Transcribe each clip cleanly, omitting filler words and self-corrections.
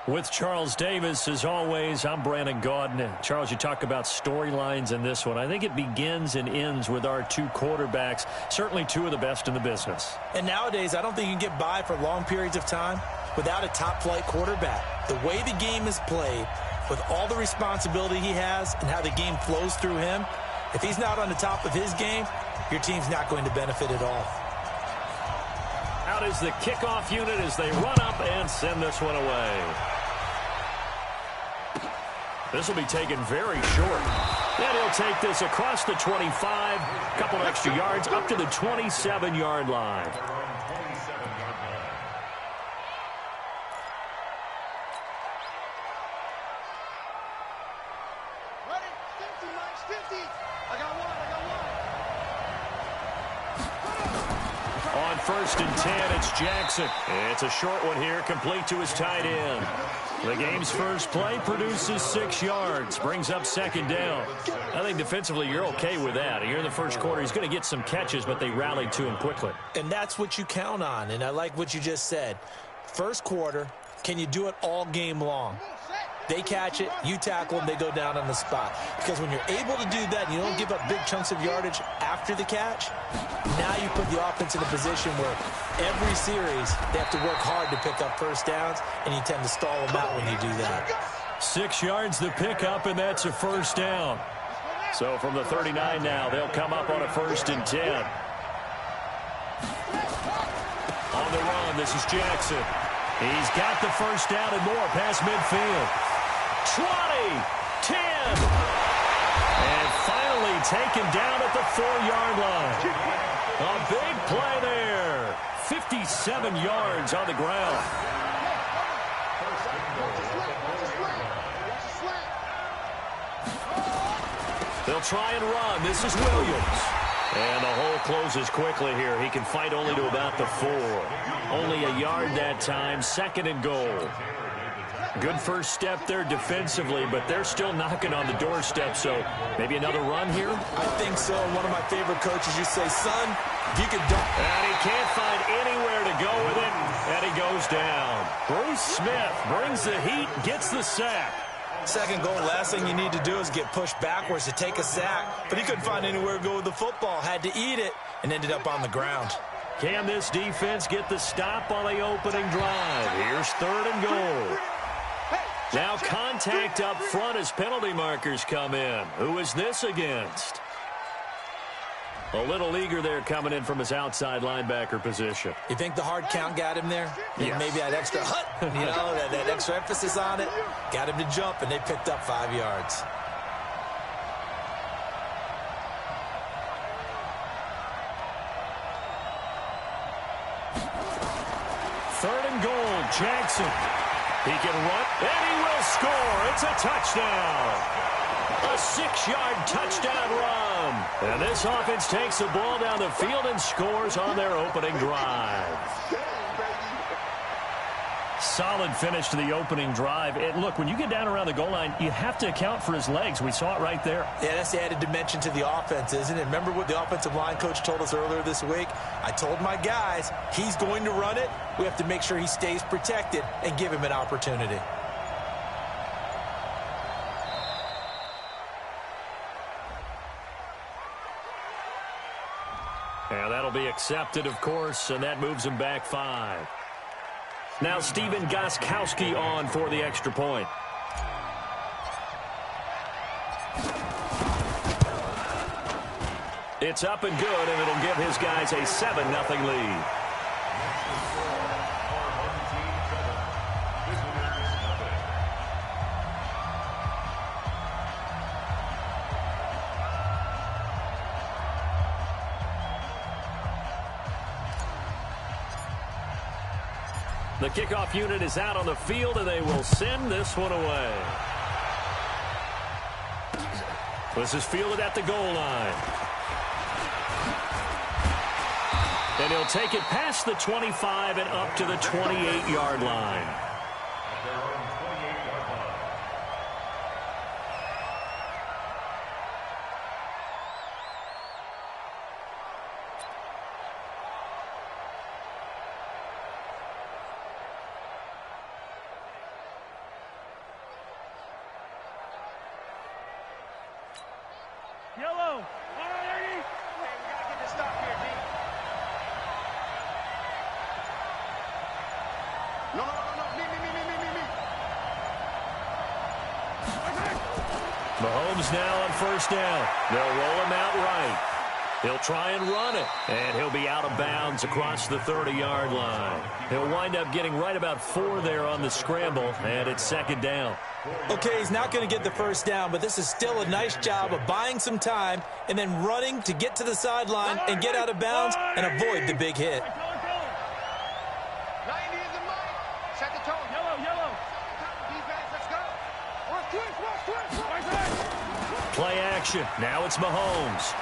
With Charles Davis, as always, I'm Brandon Gaudin. Charles, you talk about storylines in this one. I think it begins and ends with our two quarterbacks, certainly two of the best in the business. And nowadays, I don't think you can get by for long periods of time without a top-flight quarterback. The way the game is played, with all the responsibility he has and how the game flows through him, if he's not on the top of his game, your team's not going to benefit at all. Out is the kickoff unit as they run up and send this one away. This will be taken very short. And he'll take this across the 25, a couple extra yards, up to the 27-yard line. On 1st and 10, it's Jackson. It's a short one here, complete to his tight end. The game's first play produces 6 yards, brings up 2nd down. I think defensively you're okay with that. Here in the first quarter, he's going to get some catches, but they rallied to him quickly. And that's what you count on, and I like what you just said. First quarter, can you do it all game long? They catch it, you tackle them, they go down on the spot. Because when you're able to do that and you don't give up big chunks of yardage after the catch, now you put the offense in a position where every series they have to work hard to pick up first downs, and you tend to stall them out when you do that. 6 yards the pickup, and that's a first down. So from the 39 now, they'll come up on a 1st and 10. On the run, this is Jackson. He's got the first down and more past midfield. 20, 10, and finally taken down at the 4-yard line. A big play there. 57 yards on the ground. They'll try and run. This is Williams. And the hole closes quickly here. He can fight only to about the 4. Only a yard that time. 2nd and goal. Good first step there defensively, but they're still knocking on the doorstep, so maybe another run here? I think so. One of my favorite coaches used to say, son, you can dunk. And he can't find anywhere to go with it, and he goes down. Bruce Smith brings the heat, gets the sack. 2nd goal, last thing you need to do is get pushed backwards to take a sack. But he couldn't find anywhere to go with the football, had to eat it, and ended up on the ground. Can this defense get the stop on the opening drive? Here's 3rd and goal. Now contact up front as penalty markers come in. Who is this against? A little eager there coming in from his outside linebacker position. You think the hard count got him there? Yes. Maybe that extra that extra emphasis on it got him to jump, and they picked up 5 yards. Third and goal, Jackson. He can run, and he will score. It's a touchdown. A 6-yard touchdown run. And this offense takes the ball down the field and scores on their opening drive. Solid finish to the opening drive. And look, when you get down around the goal line, you have to account for his legs. We saw it right there. Yeah, that's the added dimension to the offense, isn't it? Remember what the offensive line coach told us earlier this week? I told my guys, he's going to run it. We have to make sure he stays protected and give him an opportunity. And that'll be accepted, of course, and that moves him back 5. Now Steven Gostkowski on for the extra point. It's up and good, and it'll give his guys a 7-0 lead. The kickoff unit is out on the field, and they will send this one away. This is fielded at the goal line. And he'll take it past the 25 and up to the 28-yard line. Yellow. All right, Ernie. Hey, we got to get this stop here, D. No. Me. Mahomes now on first down. They'll roll him out right. He'll try and run it, and he'll be out of bounds across the 30-yard line. He'll wind up getting right about 4 there on the scramble, and it's second down. Okay, he's not going to get the first down, but this is still a nice job of buying some time and then running to get to the sideline and get out of bounds and avoid the big hit. 90 is the mic. Set the tone. Yellow. Defense, let's go. Twist. Play action. Now it's Mahomes.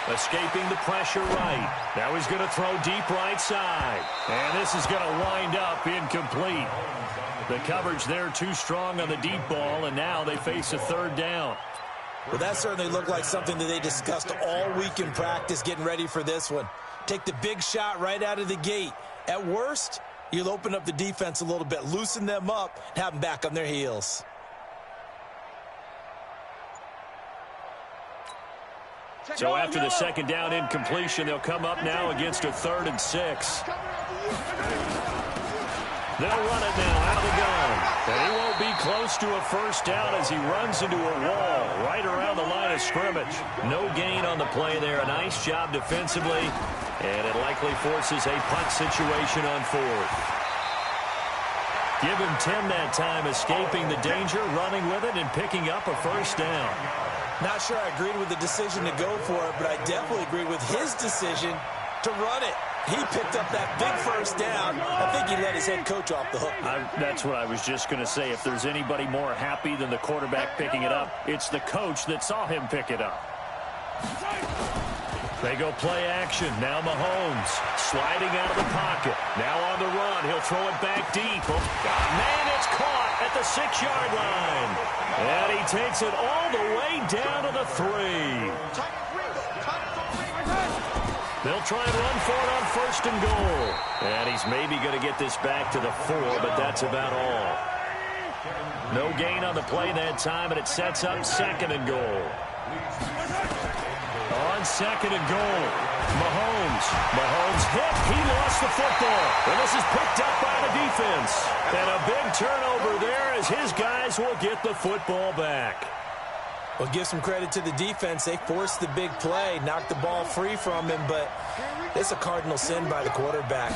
Escaping the pressure right. Now he's going to throw deep right side. And this is going to wind up incomplete. The coverage there too strong on the deep ball, and now they face a third down. Well, that certainly looked like something that they discussed all week in practice getting ready for this one. Take the big shot right out of the gate. At worst, you'll open up the defense a little bit, loosen them up, and have them back on their heels. So after the second down incompletion, they'll come up now against a 3rd and 6. They'll run it now out of the gun. And he won't be close to a first down as he runs into a wall right around the line of scrimmage. No gain on the play there. A nice job defensively. And it likely forces a punt situation on 4th. Give him 10 that time, escaping the danger, running with it, and picking up a first down. Not sure I agreed with the decision to go for it, but I definitely agree with his decision to run it. He picked up that big first down. I think he let his head coach off the hook. That's what I was just going to say. If there's anybody more happy than the quarterback picking it up, it's the coach that saw him pick it up. They go play action. Now Mahomes sliding out of the pocket. Now on the run. He'll throw it back deep. Oh, man, it's caught at the 6-yard line. And he takes it all the way down to the 3. They'll try and run for it on 1st and goal. And he's maybe going to get this back to the 4, but that's about all. No gain on the play that time, and it sets up 2nd and goal. On 2nd and goal, Mahomes hit. He lost the football. And this is picked up by the defense. And a big turnover there as his guys will get the football back. Well, give some credit to the defense. They forced the big play, knocked the ball free from him, but it's a cardinal sin by the quarterback.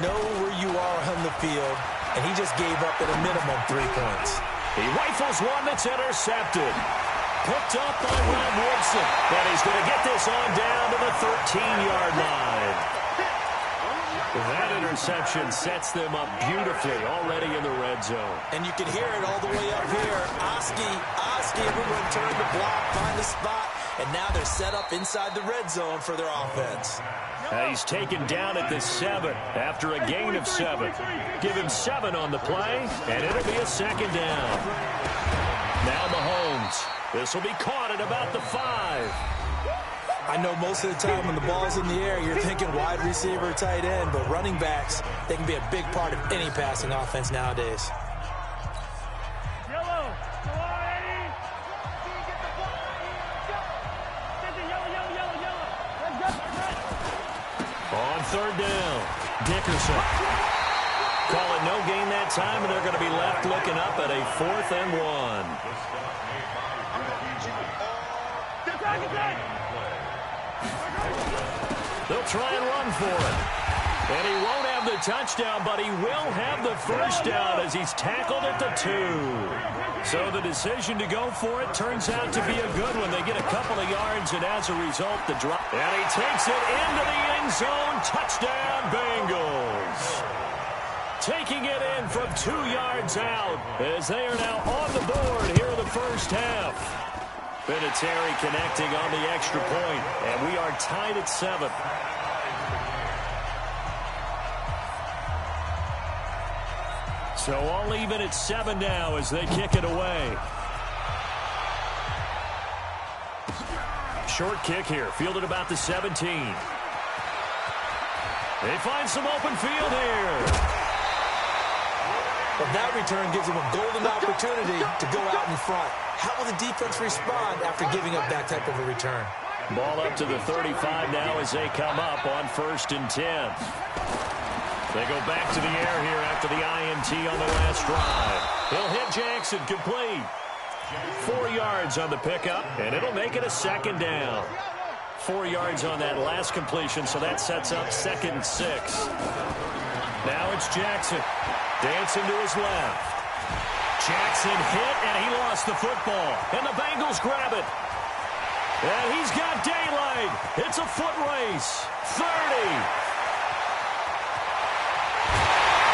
Know where you are on the field, and he just gave up at a minimum 3 points. He rifles one that's intercepted. Picked up by Rob Woodson. And he's going to get this on down to the 13-yard line. That interception sets them up beautifully already in the red zone. And you can hear it all the way up here. Oski, everyone turned to block, find a spot, and now they're set up inside the red zone for their offense. He's taken down at the 7 after a gain of 7. Give him 7 on the play, and it'll be a 2nd down. Now Mahomes. This will be caught at about the 5. I know most of the time when the ball's in the air, you're thinking wide receiver, tight end, but running backs, they can be a big part of any passing offense nowadays. Yellow. Go on, Eddie. Yellow. On 3rd down, Dickerson. Call it no gain that time, and they're going to be left looking up at a 4th and 1. They'll try and run for it. And he won't have the touchdown, but he will have the first down as he's tackled at the 2. So the decision to go for it turns out to be a good one. They get a couple of yards, and as a result, the drop. And he takes it into the end zone. Touchdown, Bengals. Taking it in from 2 yards out as they are now on the board here in the first half. Vinatieri connecting on the extra point, and we are tied at 7. So all even at 7 now as they kick it away. Short kick here, fielded about the 17. They find some open field here. Well, that return gives them a golden opportunity to go out in front. How will the defense respond after giving up that type of a return? Ball up to the 35 now as they come up on 1st and 10. They go back to the air here after the INT on the last drive. He'll hit Jackson, complete. 4 yards on the pickup, and it'll make it a 2nd down. 4 yards on that last completion, so that sets up 2nd and 6. Now it's Jackson. Dancing to his left. Jackson hit, and he lost the football. And the Bengals grab it. And he's got daylight. It's a foot race. 30.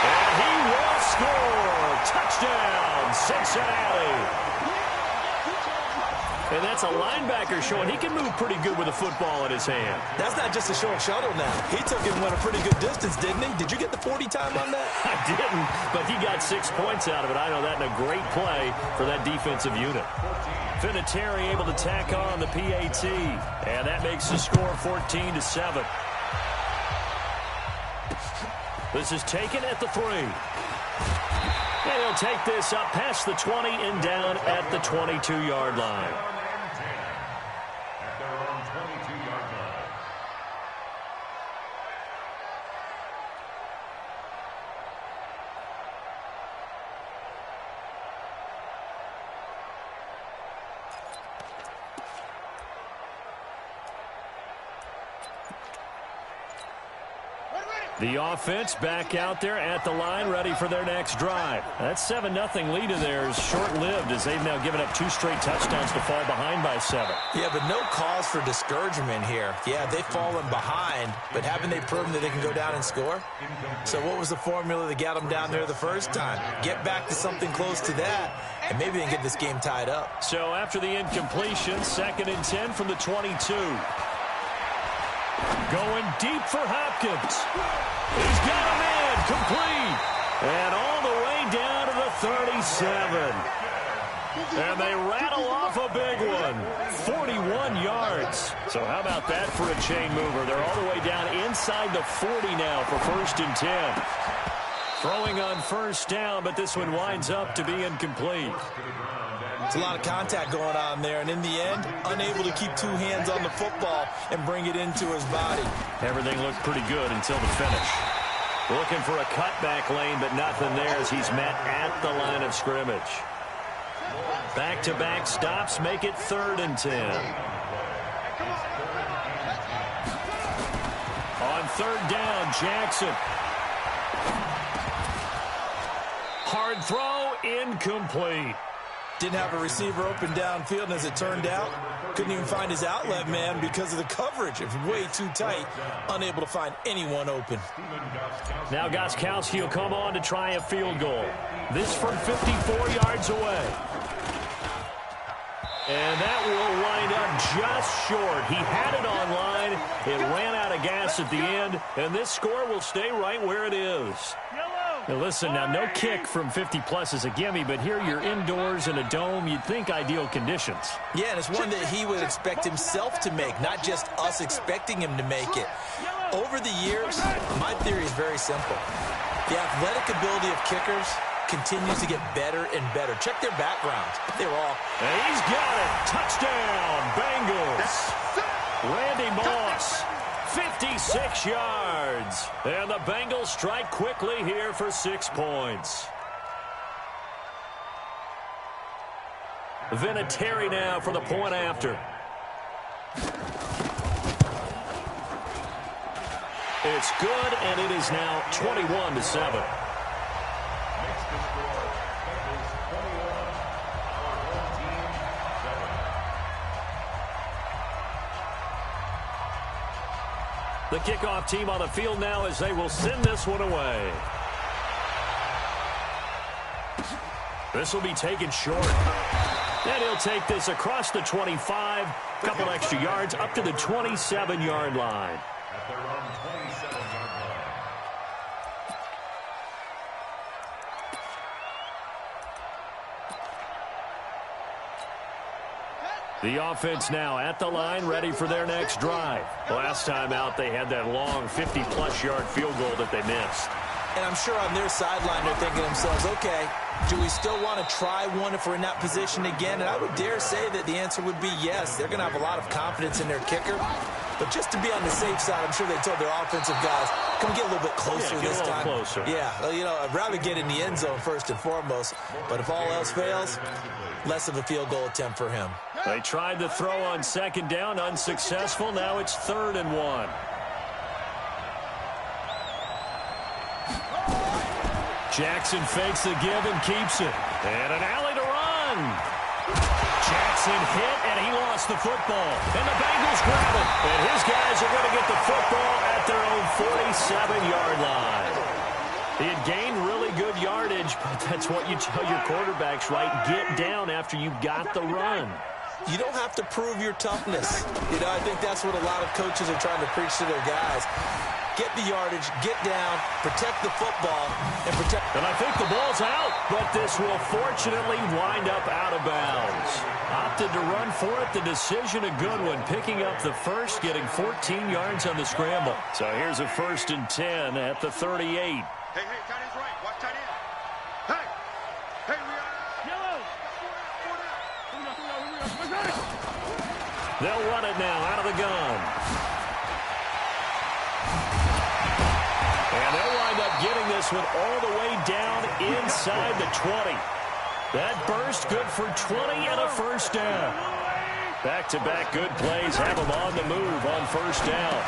And he will score. Touchdown, Cincinnati. And that's a linebacker showing he can move pretty good with a football in his hand. That's not just a short shuttle now. He took it and went a pretty good distance, didn't he? Did you get the 40 time on that? I didn't, but he got 6 points out of it. I know that in a great play for that defensive unit. Vinatieri able to tack on the PAT, and that makes the score 14-7. This is taken at the 3. And he'll take this up past the 20 and down at the 22-yard line. The offense back out there at the line, ready for their next drive. That 7-0 lead of theirs short-lived as they've now given up 2 straight touchdowns to fall behind by 7. Yeah, but no cause for discouragement here. Yeah, they've fallen behind, but haven't they proven that they can go down and score? So what was the formula that got them down there the first time? Get back to something close to that, and maybe they can get this game tied up. So after the incompletion, 2nd and 10 from the 22. Going deep for Hopkins. He's got a man, complete. And all the way down to the 37. And they rattle off a big one. 41 yards. So how about that for a chain mover? They're all the way down inside the 40 now for 1st and 10. Throwing on 1st down, but this one winds up to be incomplete. It's a lot of contact going on there, and in the end, unable to keep 2 hands on the football and bring it into his body. Everything looked pretty good until the finish. Looking for a cutback lane, but nothing there as he's met at the line of scrimmage. Back-to-back stops make it 3rd and 10. On 3rd down, Jackson. Hard throw, incomplete. Didn't have a receiver open downfield, and as it turned out, couldn't even find his outlet man because of the coverage. It was way too tight, unable to find anyone open. Now Gostkowski will come on to try a field goal. This from 54 yards away. And that will wind up just short. He had it on line. It ran out of gas at the end, and this score will stay right where it is. Now listen, now no kick from 50-plus is a gimme, but here you're indoors in a dome. You'd think ideal conditions. Yeah, and it's one that he would expect himself to make, not just us expecting him to make it. Over the years, my theory is very simple. The athletic ability of kickers continues to get better and better. Check their background. They were all... And he's got it. Touchdown, Bengals. Randy Moss. 56 yards. And the Bengals strike quickly here for 6 points. Vinatieri now for the point after. It's good, and it is now 21-7. The kickoff team on the field now as they will send this one away. This will be taken short. And he'll take this across the 25, a couple extra yards, up to the 27-yard line. The offense now at the line, ready for their next drive. Last time out, they had that long 50-plus yard field goal that they missed. And I'm sure on their sideline they're thinking to themselves, okay, do we still want to try one if we're in that position again? And I would dare say that the answer would be yes. They're going to have a lot of confidence in their kicker. But just to be on the safe side, I'm sure they told their offensive guys, come get a little bit closer this time. Closer. Yeah, well, you know, I'd rather get in the end zone first and foremost. But if all else fails, less of a field goal attempt for him. They tried to throw on second down, unsuccessful. Now it's 3rd and 1. Jackson fakes the give and keeps it. And an alley to run. Jackson hit, and he lost the football. And the Bengals grab it. And his guys are going to get the football at their own 47-yard line. He had gained really good yardage, but that's what you tell your quarterbacks, right? Get down after you got the run. You don't have to prove your toughness. You know, I think that's what a lot of coaches are trying to preach to their guys. Get the yardage, get down, protect the football, and protect. And I think the ball's out, but this will fortunately wind up out of bounds. Opted to run for it. The decision a good one. Picking up the first, getting 14 yards on the scramble. So here's a 1st and 10 at the 38. Hey, tight end's right. Watch tight end. Hey, we are. Yellow. They'll run it now out of the gun. And they'll wind up getting this one all the way down inside the 20. That burst good for 20 and a 1st down. Back-to-back good plays have them on the move on 1st down.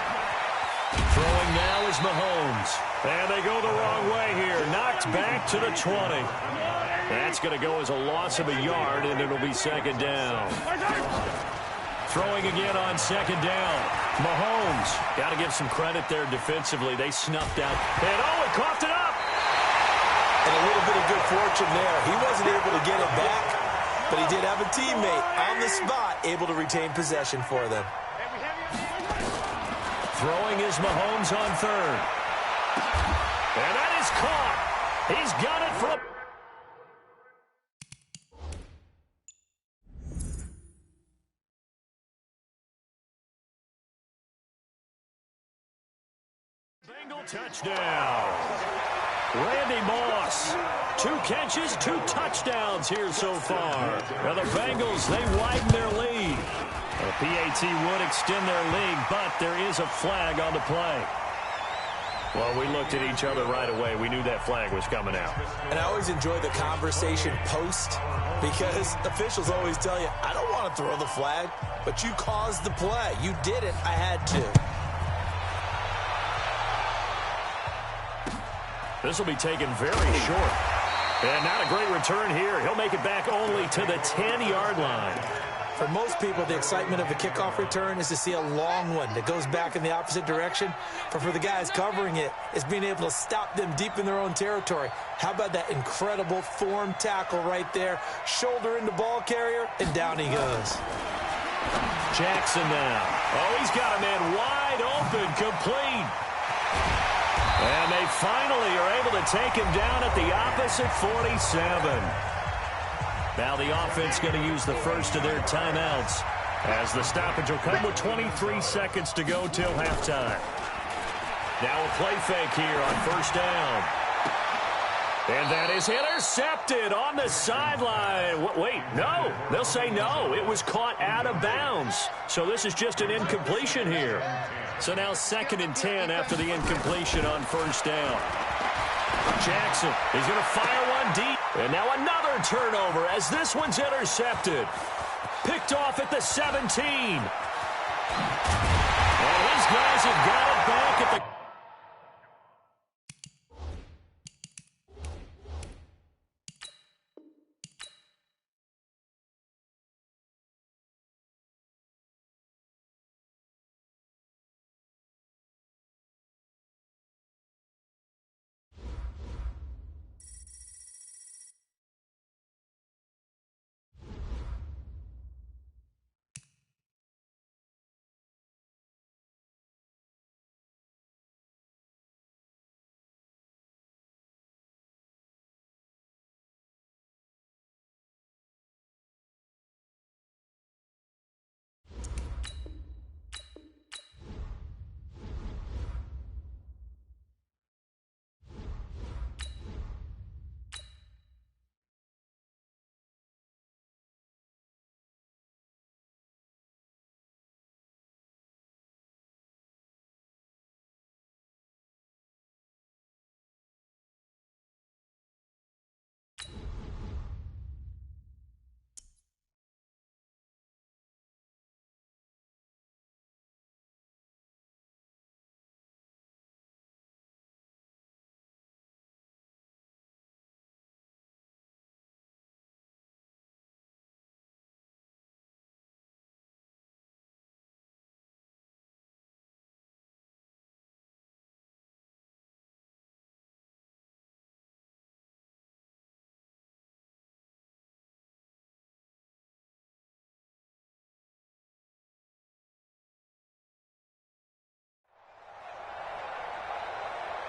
Throwing now is Mahomes. And they go the wrong way here. Knocked back to the 20. That's going to go as a loss of a yard, and it'll be 2nd down. Throwing again on 2nd down. Mahomes. Got to give some credit there defensively. They snuffed out. And he coughed it up. And a little bit of good fortune there. He wasn't able to get it back, but he did have a teammate on the spot able to retain possession for them. Throwing is Mahomes on 3rd. And that is caught. He's got it for a... Bengal touchdown. Randy Moss. 2 catches, 2 touchdowns here so far. Now the Bengals, they widen their lead. The PAT would extend their lead, but there is a flag on the play. Well, we looked at each other right away. We knew that flag was coming out. And I always enjoy the conversation post because officials always tell you, I don't want to throw the flag, but you caused the play. You did it. I had to. This will be taken very short. And not a great return here. He'll make it back only to the 10-yard line. For most people, the excitement of the kickoff return is to see a long one that goes back in the opposite direction. But for the guys covering it, it's being able to stop them deep in their own territory. How about that incredible form tackle right there? Shoulder into ball carrier, and down he goes. Jackson now. Oh, he's got a man wide open, complete. And they finally are able to take him down at the opposite 47. Now the offense going to use the first of their timeouts as the stoppage will come with 23 seconds to go till halftime. Now a play fake here on 1st down. And that is intercepted on the sideline. Wait, no. They'll say no. It was caught out of bounds. So this is just an incompletion here. So now 2nd and 10 after the incompletion on 1st down. Jackson is going to fire one deep. And now another turnover as this one's intercepted. Picked off at the 17. And his guys have got it back at the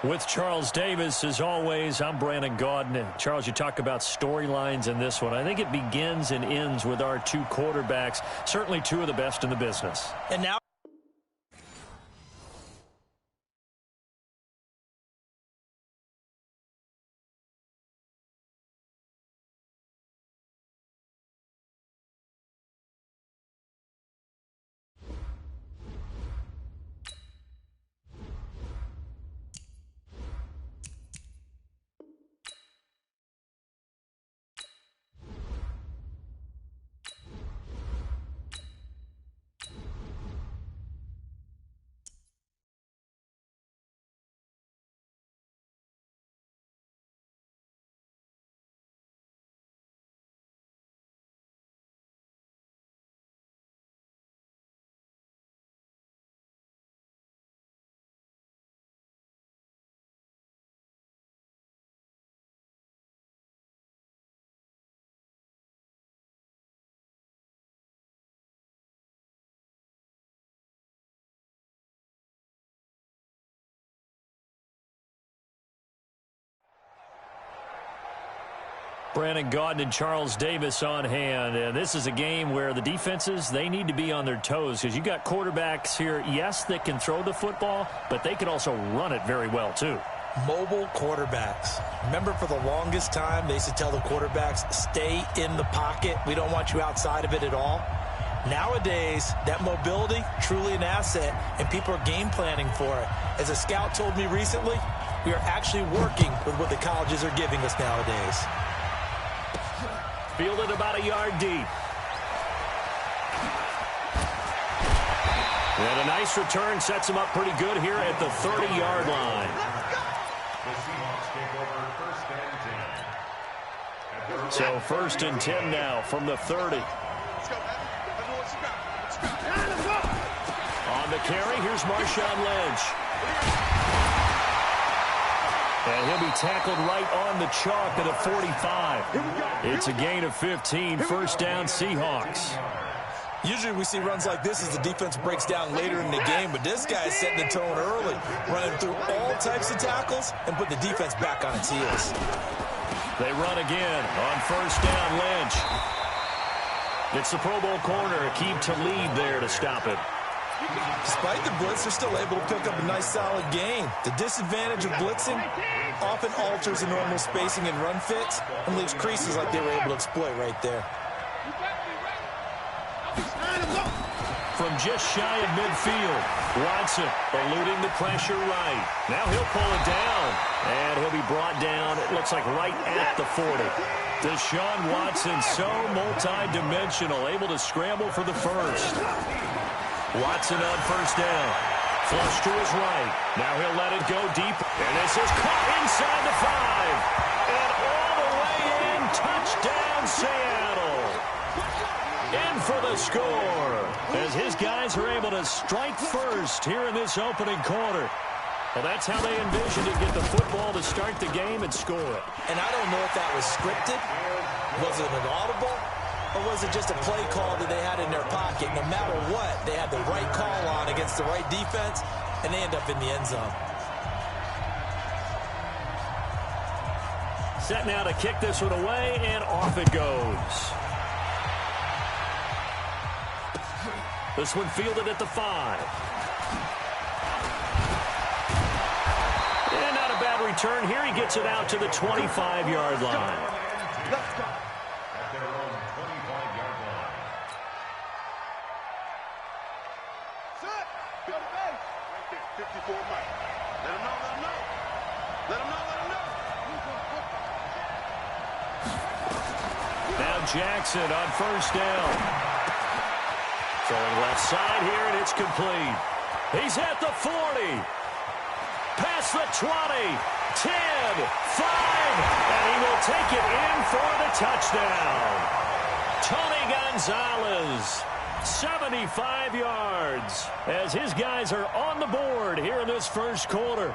With Charles Davis, as always, I'm Brandon Gaudin. Charles, you talk about storylines in this one. I think it begins and ends with our two quarterbacks, certainly two of the best in the business. And now Brandon Gaudin and Charles Davis on hand. And this is a game where the defenses, they need to be on their toes because you got quarterbacks here, yes, that can throw the football, but they can also run it very well, too. Mobile quarterbacks. Remember, for the longest time, they used to tell the quarterbacks, stay in the pocket. We don't want you outside of it at all. Nowadays, that mobility, truly an asset, and people are game planning for it. As a scout told me recently, we are actually working with what the colleges are giving us nowadays. Fielded about a yard deep. And a nice return sets him up pretty good here at the 30-yard line. So 1st and 10 now from the 30. On the carry, here's Marshawn Lynch. And he'll be tackled right on the chalk at a 45. It's a gain of 15, 1st down Seahawks. Usually we see runs like this as the defense breaks down later in the game, but this guy is setting the tone early, running through all types of tackles and put the defense back on its heels. They run again on 1st down, Lynch. It's the Pro Bowl corner, Aqib Talib there to stop it. Despite the blitz, they're still able to pick up a nice solid gain. The disadvantage of blitzing often alters the normal spacing and run fits and leaves creases like they were able to exploit right there. From just shy of midfield, Watson eluding the pressure right. Now he'll pull it down, and he'll be brought down, it looks like right at the 40. Deshaun Watson, so multi-dimensional, able to scramble for the first. Watson on 1st down. Flush to his right. Now he'll let it go deep. And this is caught inside the 5. And all the way in. Touchdown, Seattle. In for the score. As his guys are able to strike first here in this opening quarter. Well, that's how they envisioned to get the football to start the game and score it. And I don't know if that was scripted. Was it an audible? Or was it just a play call that they had in their pocket? No matter what, they had the right call on against the right defense, and they end up in the end zone. Set now to kick this one away, and off it goes. This one fielded at the 5. And not a bad return here. He gets it out to the 25-yard line. Let's go. 54 Mike. Let him know, let him know. Let him know, let him know. Now Jackson on 1st down. Throwing left side here, and it's complete. He's at the 40. Past the 20. 10. 5. And he will take it in for the touchdown. Tony Gonzalez. 75 yards as his guys are on the board here in this 1st quarter.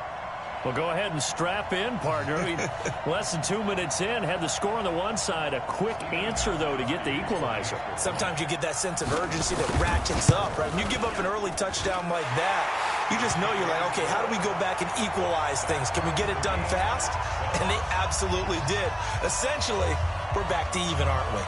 Well, go ahead and strap in, partner. Less than 2 minutes in, had the score on the one side. A quick answer, though, to get the equalizer. Sometimes you get that sense of urgency that ratchets up, right? When you give up an early touchdown like that, you just know you're like, okay, how do we go back and equalize things? Can we get it done fast? And they absolutely did. Essentially, we're back to even, aren't we?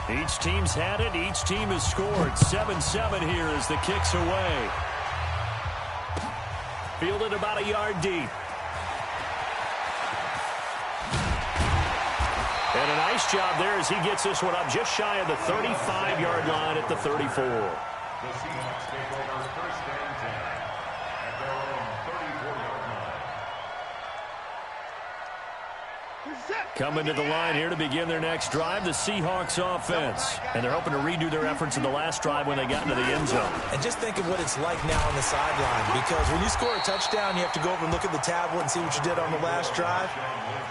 Each team's had it. Each team has scored. 7-7 here as the kick's away. Fielded about a yard deep. And a nice job there as he gets this one up just shy of the 35-yard line at the 34. The Seahawks take over first and 10 at their own 34-yard line. Coming to the line here to begin their next drive, the Seahawks offense. And they're hoping to redo their efforts in the last drive when they got into the end zone. And just think of what it's like now on the sideline, because when you score a touchdown, you have to go over and look at the tablet and see what you did on the last drive.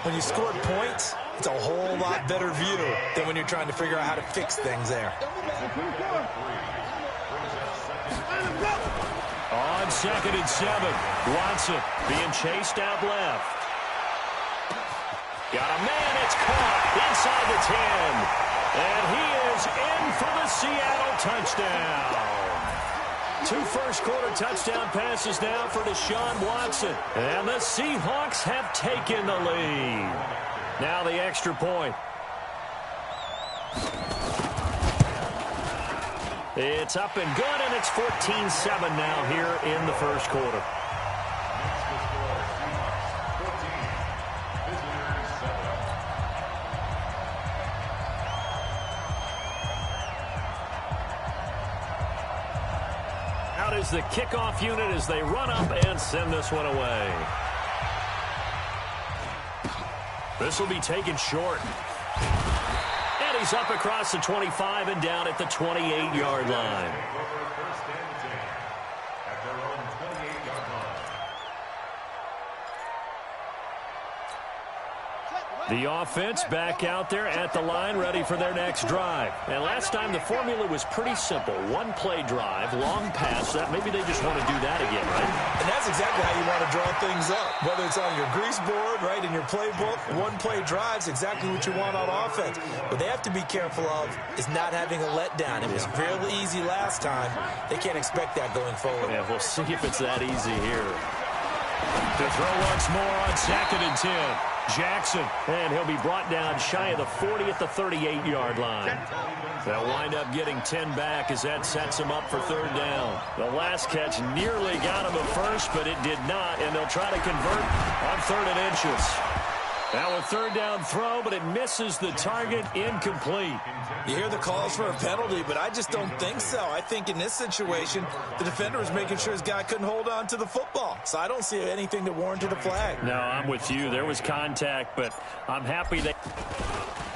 When you scored points, it's a whole lot better view than when you're trying to figure out how to fix things there. On 2nd and 7, Watson being chased out left. Got a man, it's caught inside the 10. And he is in for the Seattle touchdown. 2 first-quarter touchdown passes now for Deshaun Watson. And the Seahawks have taken the lead. Now the extra point. It's up and good, and it's 14-7 now here in the first quarter. Out is the kickoff unit as they run up and send this one away. This will be taken short. And he's up across the 25 and down at the 28-yard line. The offense back out there at the line, ready for their next drive. And last time the formula was pretty simple. One-play drive, long pass. That maybe they just want to do that again, right? And that's exactly how you want to draw things up. Whether it's on your grease board, right, in your playbook, one-play drive's exactly what you want on offense. What they have to be careful of is not having a letdown. It was fairly easy last time. They can't expect that going forward. Yeah, we'll see if it's that easy here. To throw once more on 2nd and 10. Jackson, and he'll be brought down shy of the 40 at the 38-yard line. They'll wind up getting 10 back as that sets him up for 3rd down. The last catch nearly got him a first, but it did not, and they'll try to convert on 3rd and inches. Now a 3rd down throw, but it misses the target, incomplete. You hear the calls for a penalty, but I just don't think so. I think in this situation, the defender was making sure his guy couldn't hold on to the football. So I don't see anything that warranted a flag. No, I'm with you. There was contact, but I'm happy that...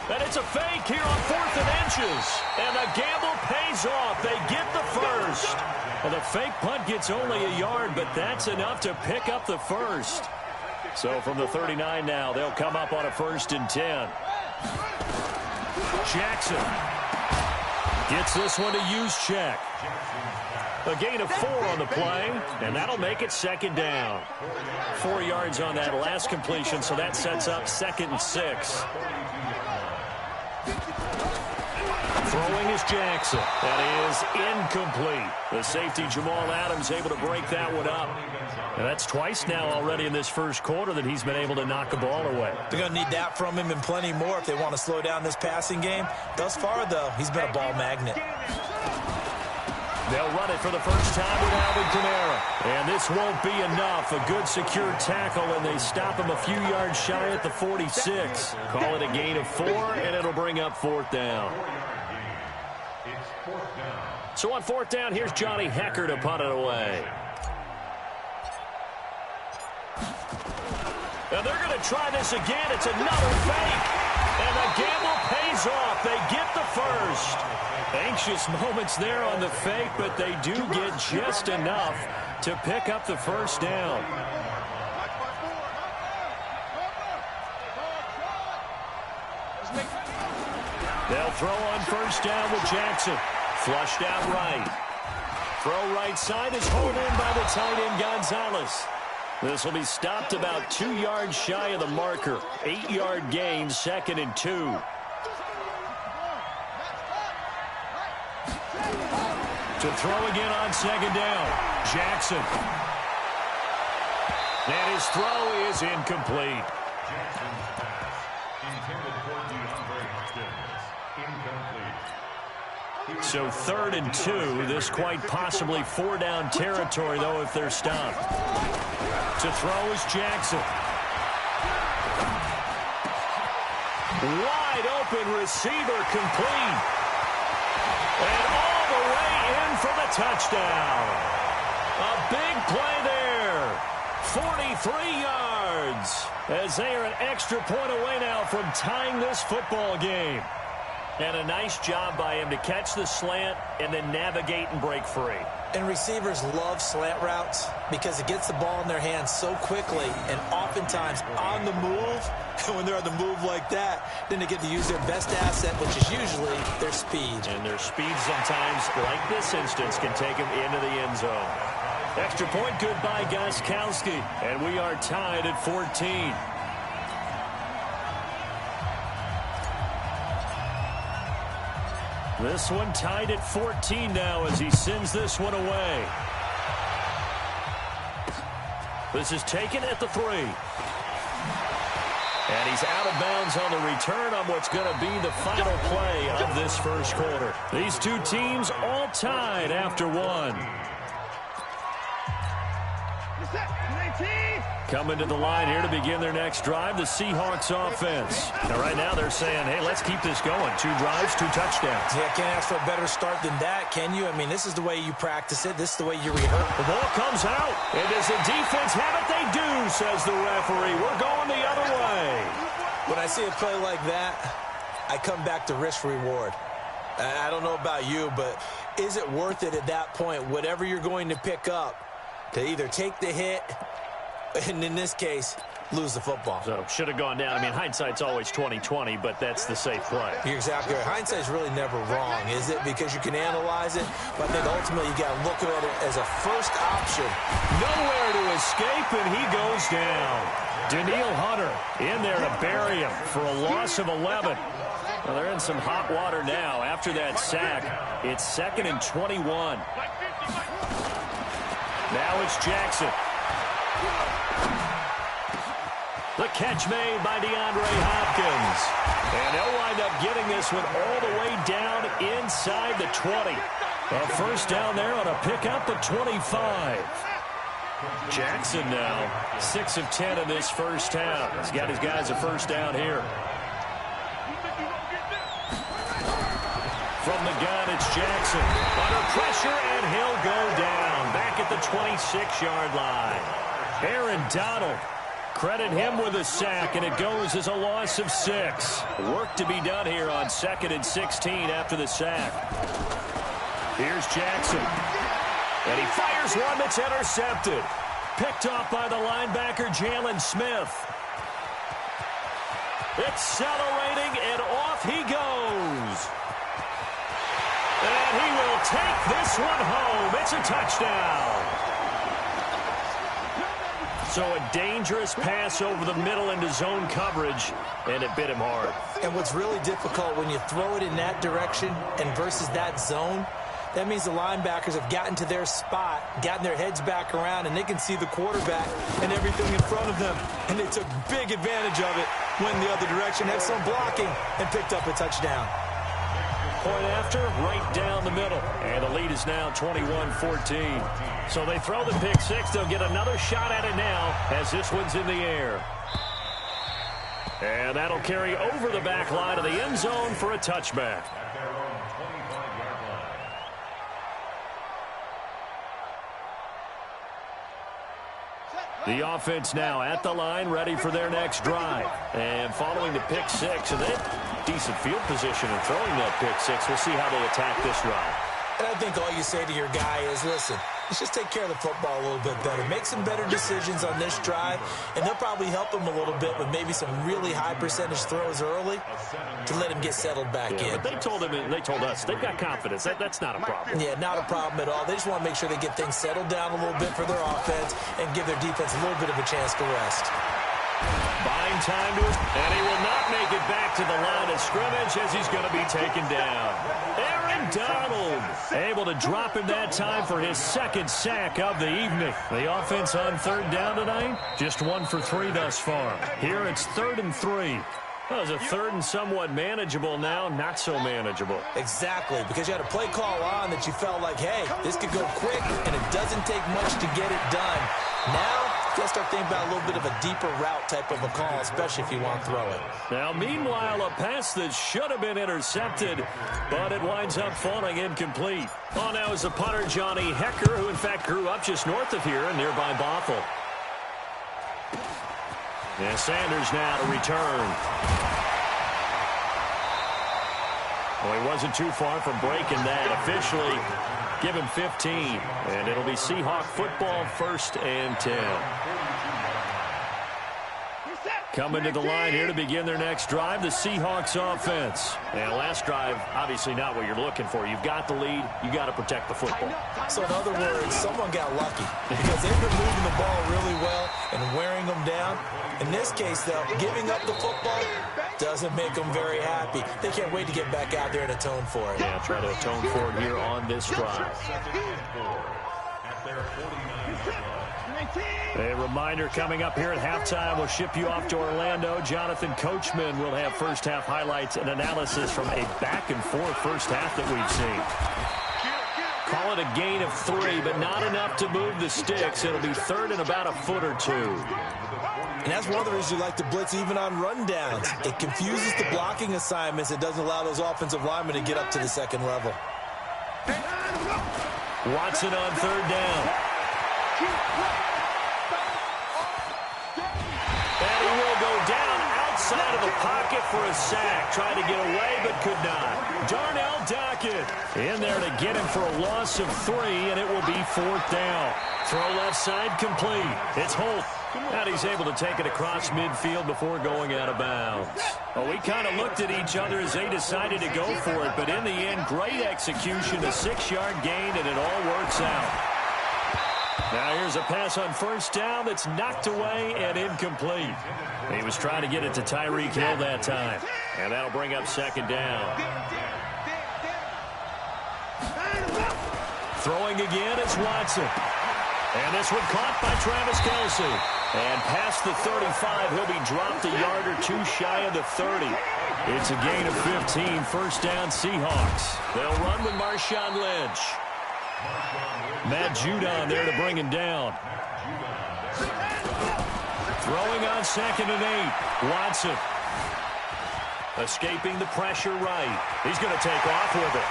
And it's a fake here on 4th and inches. And the gamble pays off. They get the first. Well, the fake punt gets only a yard, but that's enough to pick up the first. So from the 39 now, they'll come up on a 1st and 10. Jackson gets this one to use check. A gain of 4 on the play, and that'll make it 2nd down. 4 yards on that last completion, so that sets up 2nd and 6. Throwing is Jackson. That is incomplete. The safety Jamal Adams able to break that one up. And that's twice now already in this first quarter that he's been able to knock a ball away. They're going to need that from him and plenty more if they want to slow down this passing game. Thus far, though, he's been a ball magnet. They'll run it for the first time with Alvin Kamara. And this won't be enough. A good secure tackle, and they stop him a few yards shy at the 46. Call it a gain of 4, and it'll bring up 4th down. So on 4th down, here's Johnny Hecker to punt it away. And they're going to try this again. It's another fake. And the gamble pays off. They get the first. Anxious moments there on the fake, but they do get just enough to pick up the first down. They'll throw on first down with Jackson. Flushed out right. Throw right side is hauled in by the tight end Gonzalez. This will be stopped about 2 yards shy of the marker. 8-yard gain, 2nd and 2. To throw again on 2nd down. Jackson. And his throw is incomplete. Jackson's pass, intended for DeAndre Hopkins, incomplete. So 3rd and 2. This quite possibly 4-down territory, though, if they're stopped. To throw is Jackson. Wide open receiver, complete. And all the way in for the touchdown. A big play there. 43 yards. As they are an extra point away now from tying this football game. And a nice job by him to catch the slant and then navigate and break free. And receivers love slant routes because it gets the ball in their hands so quickly and oftentimes on the move. And when they're on the move like that, then they get to use their best asset, which is usually their speed. And their speed sometimes, like this instance, can take them into the end zone. Extra point good by Gostkowski. And we are tied at 14. This one tied at 14 now as he sends this one away. This is taken at the 3. And he's out of bounds on the return on what's going to be the final play of this first quarter. These two teams all tied after 1. Coming to the line here to begin their next drive, the Seahawks offense. Now, right now they're saying, hey, let's keep this going. 2 drives, 2 touchdowns. Yeah, can't ask for a better start than that, can you? I mean, this is the way you practice it. This is the way you rehearse. The ball comes out. And does the defense have it? They do, says the referee. We're going the other way. When I see a play like that, I come back to risk-reward. I don't know about you, but is it worth it at that point, whatever you're going to pick up, to either take the hit and in this case, lose the football? So, should have gone down. I mean, hindsight's always 20/20, but that's the safe play. You're exactly right. Hindsight's really never wrong, is it? Because you can analyze it, but I think ultimately you got to look at it as a first option. Nowhere to escape, and he goes down. Daniil Hunter in there to bury him for a loss of 11. Well, they're in some hot water now after that sack. It's 2nd and 21. Now it's Jackson. The catch made by DeAndre Hopkins. And they'll wind up getting this one all the way down inside the 20. A first down there on a pickup of 25. Jackson now 6 of 10 in this first half. He's got his guys a first down here. From the gun, it's Jackson. Under pressure, and he'll go down. Back at the 26-yard line. Aaron Donald. Credit him with a sack, and it goes as a loss of 6. Work to be done here on 2nd and 16 after the sack. Here's Jackson. And he fires one that's intercepted. Picked off by the linebacker, Jalen Smith. Accelerating, and off he goes. And he will take this one home. It's a touchdown. So a dangerous pass over the middle into zone coverage, and it bit him hard. And what's really difficult when you throw it in that direction and versus that zone, that means the linebackers have gotten to their spot, gotten their heads back around, and they can see the quarterback and everything in front of them. And they took big advantage of it, went the other direction, had some blocking, and picked up a touchdown. Point after, right down the middle. And the lead is now 21-14. So they throw the pick 6. They'll get another shot at it now as this one's in the air. And that'll carry over the back line of the end zone for a touchback. The offense now at the line, ready for their next drive. And following the pick 6, and then decent field position and throwing that pick 6. We'll see how they attack this drive. And I think all you say to your guy is, listen, Let's just take care of the football a little bit better. Make some better decisions on this drive, and they'll probably help him a little bit with maybe some really high percentage throws early to let him get settled back in. But they told him, and they told us, they've got confidence. That's not a problem. Yeah, not a problem at all. They just want to make sure they get things settled down a little bit for their offense and give their defense a little bit of a chance to rest. Buying time to it, and he will not make it back to the line of scrimmage as he's going to be taken down. Aaron Donald able to drop him that time for his second sack of the evening. The offense on third down tonight, just 1 for 3 thus far. Here it's 3rd and 3. Well, it's a 3rd and somewhat manageable now, not so manageable. Exactly, because you had a play call on that you felt like, hey, this could go quick, and it doesn't take much to get it done. Now, you got to start thinking about a little bit of a deeper route type of a call, especially if you want to throw it. Now, meanwhile, a pass that should have been intercepted, but it winds up falling incomplete. On now is the punter, Johnny Hecker, who in fact grew up just north of here in nearby Bothell. And Sanders now to return. Well, he wasn't too far from breaking that. Officially, give him 15. And it'll be Seahawk football, 1st and 10. Coming to the line here to begin their next drive, the Seahawks offense. And last drive, obviously not what you're looking for. You've got the lead. You got to protect the football. So in other words, someone got lucky because they've been moving the ball really well and wearing them down. In this case, though, giving up the football doesn't make them very happy. They can't wait to get back out there and atone for it. Yeah, try to atone for it here on this drive. A reminder coming up here at halftime. We'll ship you off to Orlando. Jonathan Coachman will have first-half highlights and analysis from a back-and-forth first half that we've seen. Call it a gain of 3, but not enough to move the sticks. It'll be 3rd and about a foot or 2. And that's one of the reasons you like to blitz even on rundowns. It confuses the blocking assignments. It doesn't allow those offensive linemen to get up to the second level. Watson on 3rd down. And he will go down outside of the pocket for a sack. Tried to get away, but could not. Darnell Dockett in there to get him for a loss of 3, and it will be 4th down. Throw left side complete. It's Holt. And he's able to take it across midfield before going out of bounds. Well, we kind of looked at each other as they decided to go for it, but in the end, great execution, a 6-yard gain, and it all works out. Now here's a pass on 1st down that's knocked away and incomplete. He was trying to get it to Tyreek Hill that time. And that'll bring up 2nd down. Throwing again is Watson. And this one caught by Travis Kelce. And past the 35, he'll be dropped a yard or 2 shy of the 30. It's a gain of 15, 1st down Seahawks. They'll run with Marshawn Lynch. Matt Judon there to bring him down. Throwing on 2nd and 8. Watson. Escaping the pressure right. He's going to take off with it.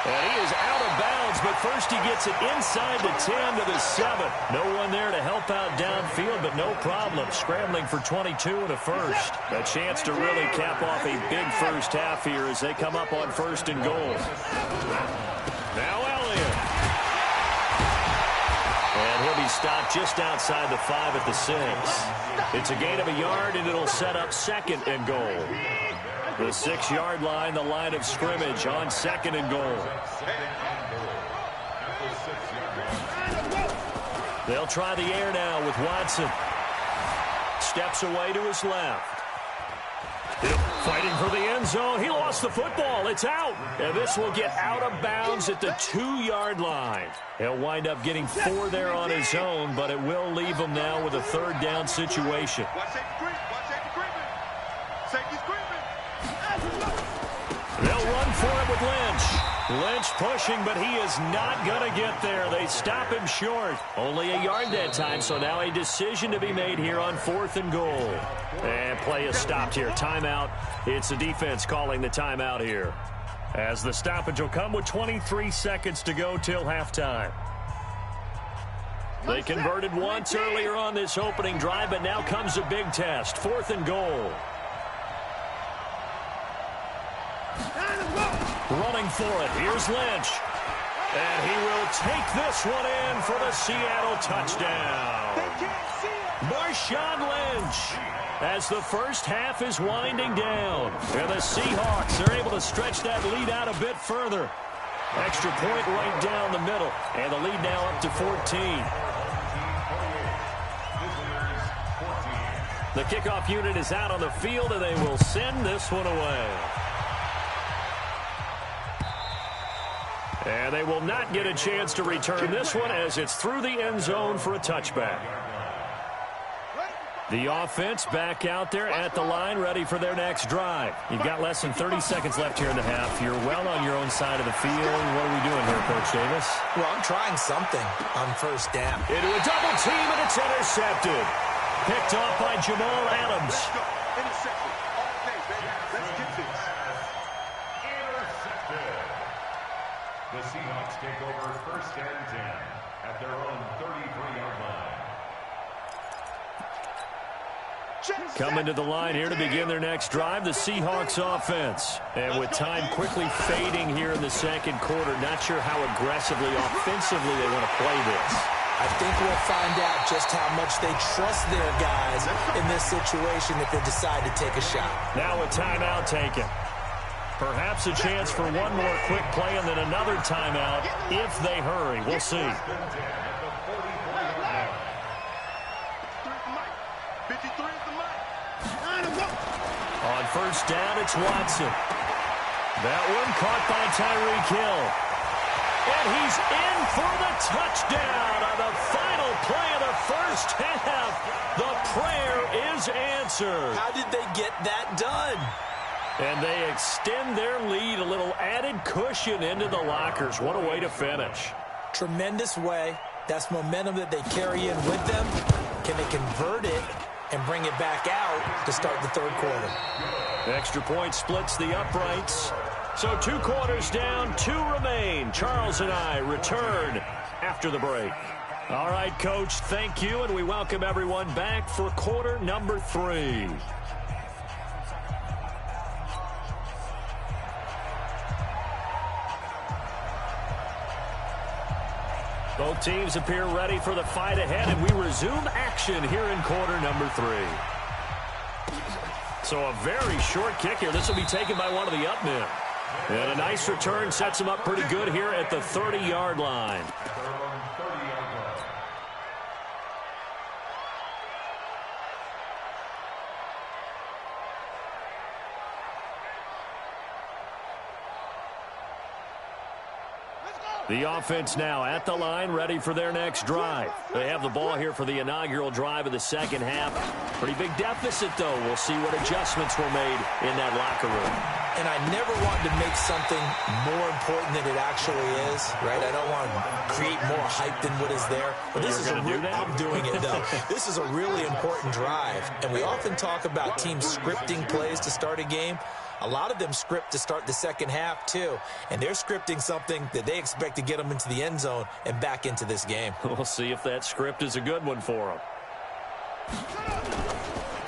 And he is out of bounds, but first he gets it inside the 10 to the 7. No one there to help out downfield, but no problem. Scrambling for 22 and a first. A chance to really cap off a big first half here as they come up on 1st and goal. Now Elliott. And he'll be stopped just outside the 5 at the 6. It's a gain of a yard, and it'll set up 2nd and goal. The 6-yard line, the line of scrimmage on 2nd and goal. They'll try the air now with Watson. Steps away to his left. Fighting for the end zone. He lost the football. It's out. And this will get out of bounds at the 2-yard line. He'll wind up getting 4 there on his own, but it will leave him now with a 3rd down situation. They'll run for it with Lynch. Lynch pushing, but he is not going to get there. They stop him short. Only a yard that time, so now a decision to be made here on 4th and goal. And play is stopped here. Timeout. It's the defense calling the timeout here. As the stoppage will come with 23 seconds to go till halftime. They converted once earlier on this opening drive, but now comes a big test. 4th and goal. Running for it. Here's Lynch. And he will take this one in for the Seattle touchdown. Marshawn Lynch, as the first half is winding down. And the Seahawks are able to stretch that lead out a bit further. Extra point right down the middle. And the lead now up to 14. The kickoff unit is out on the field, and they will send this one away. And they will not get a chance to return this one as it's through the end zone for a touchback. The offense back out there at the line, ready for their next drive. You've got less than 30 seconds left here in the half. You're well on your own side of the field. What are we doing here, Coach Davis? Well, I'm trying something on first down. Into a double team, and it's intercepted. Picked off by Jamal Adams. Intercepted. All day, baby. Let's get this. Intercepted. The Seahawks take over first and 10 at their own 33-yard line. Coming to the line here to begin their next drive, the Seahawks offense. And with time quickly fading here in the second quarter, not sure how aggressively, offensively they want to play this. I think we'll find out just how much they trust their guys in this situation if they decide to take a shot. Now a timeout taken. Perhaps a chance for one more quick play and then another timeout if they hurry. We'll see. 53 is the mic. On first down, it's Watson. That one caught by Tyreek Hill. And he's in for the touchdown on the final play of the first half. The prayer is answered. How did they get that done? And they extend their lead, a little added cushion into the lockers. What a way to finish. Tremendous way. That's momentum that they carry in with them. Can they convert it and bring it back out to start the third quarter? Extra point splits the uprights. So 2 quarters down, 2 remain. Charles and I return after the break. All right, Coach, thank you, and we welcome everyone back for quarter number 3. Both teams appear ready for the fight ahead, and we resume action here in quarter number 3. So a very short kick here. This will be taken by one of the up men. And a nice return sets him up pretty good here at the 30-yard line. The offense now at the line, ready for their next drive. They have the ball here for the inaugural drive of the second half. Pretty big deficit, though. We'll see what adjustments were made in that locker room. And I never want to make something more important than it actually is, right? I don't want to create more hype than what is there. But this is I'm doing it, though. This is a really important drive. And we often talk about teams scripting plays to start a game. A lot of them script to start the second half, too. And they're scripting something that they expect to get them into the end zone and back into this game. We'll see if that script is a good one for them.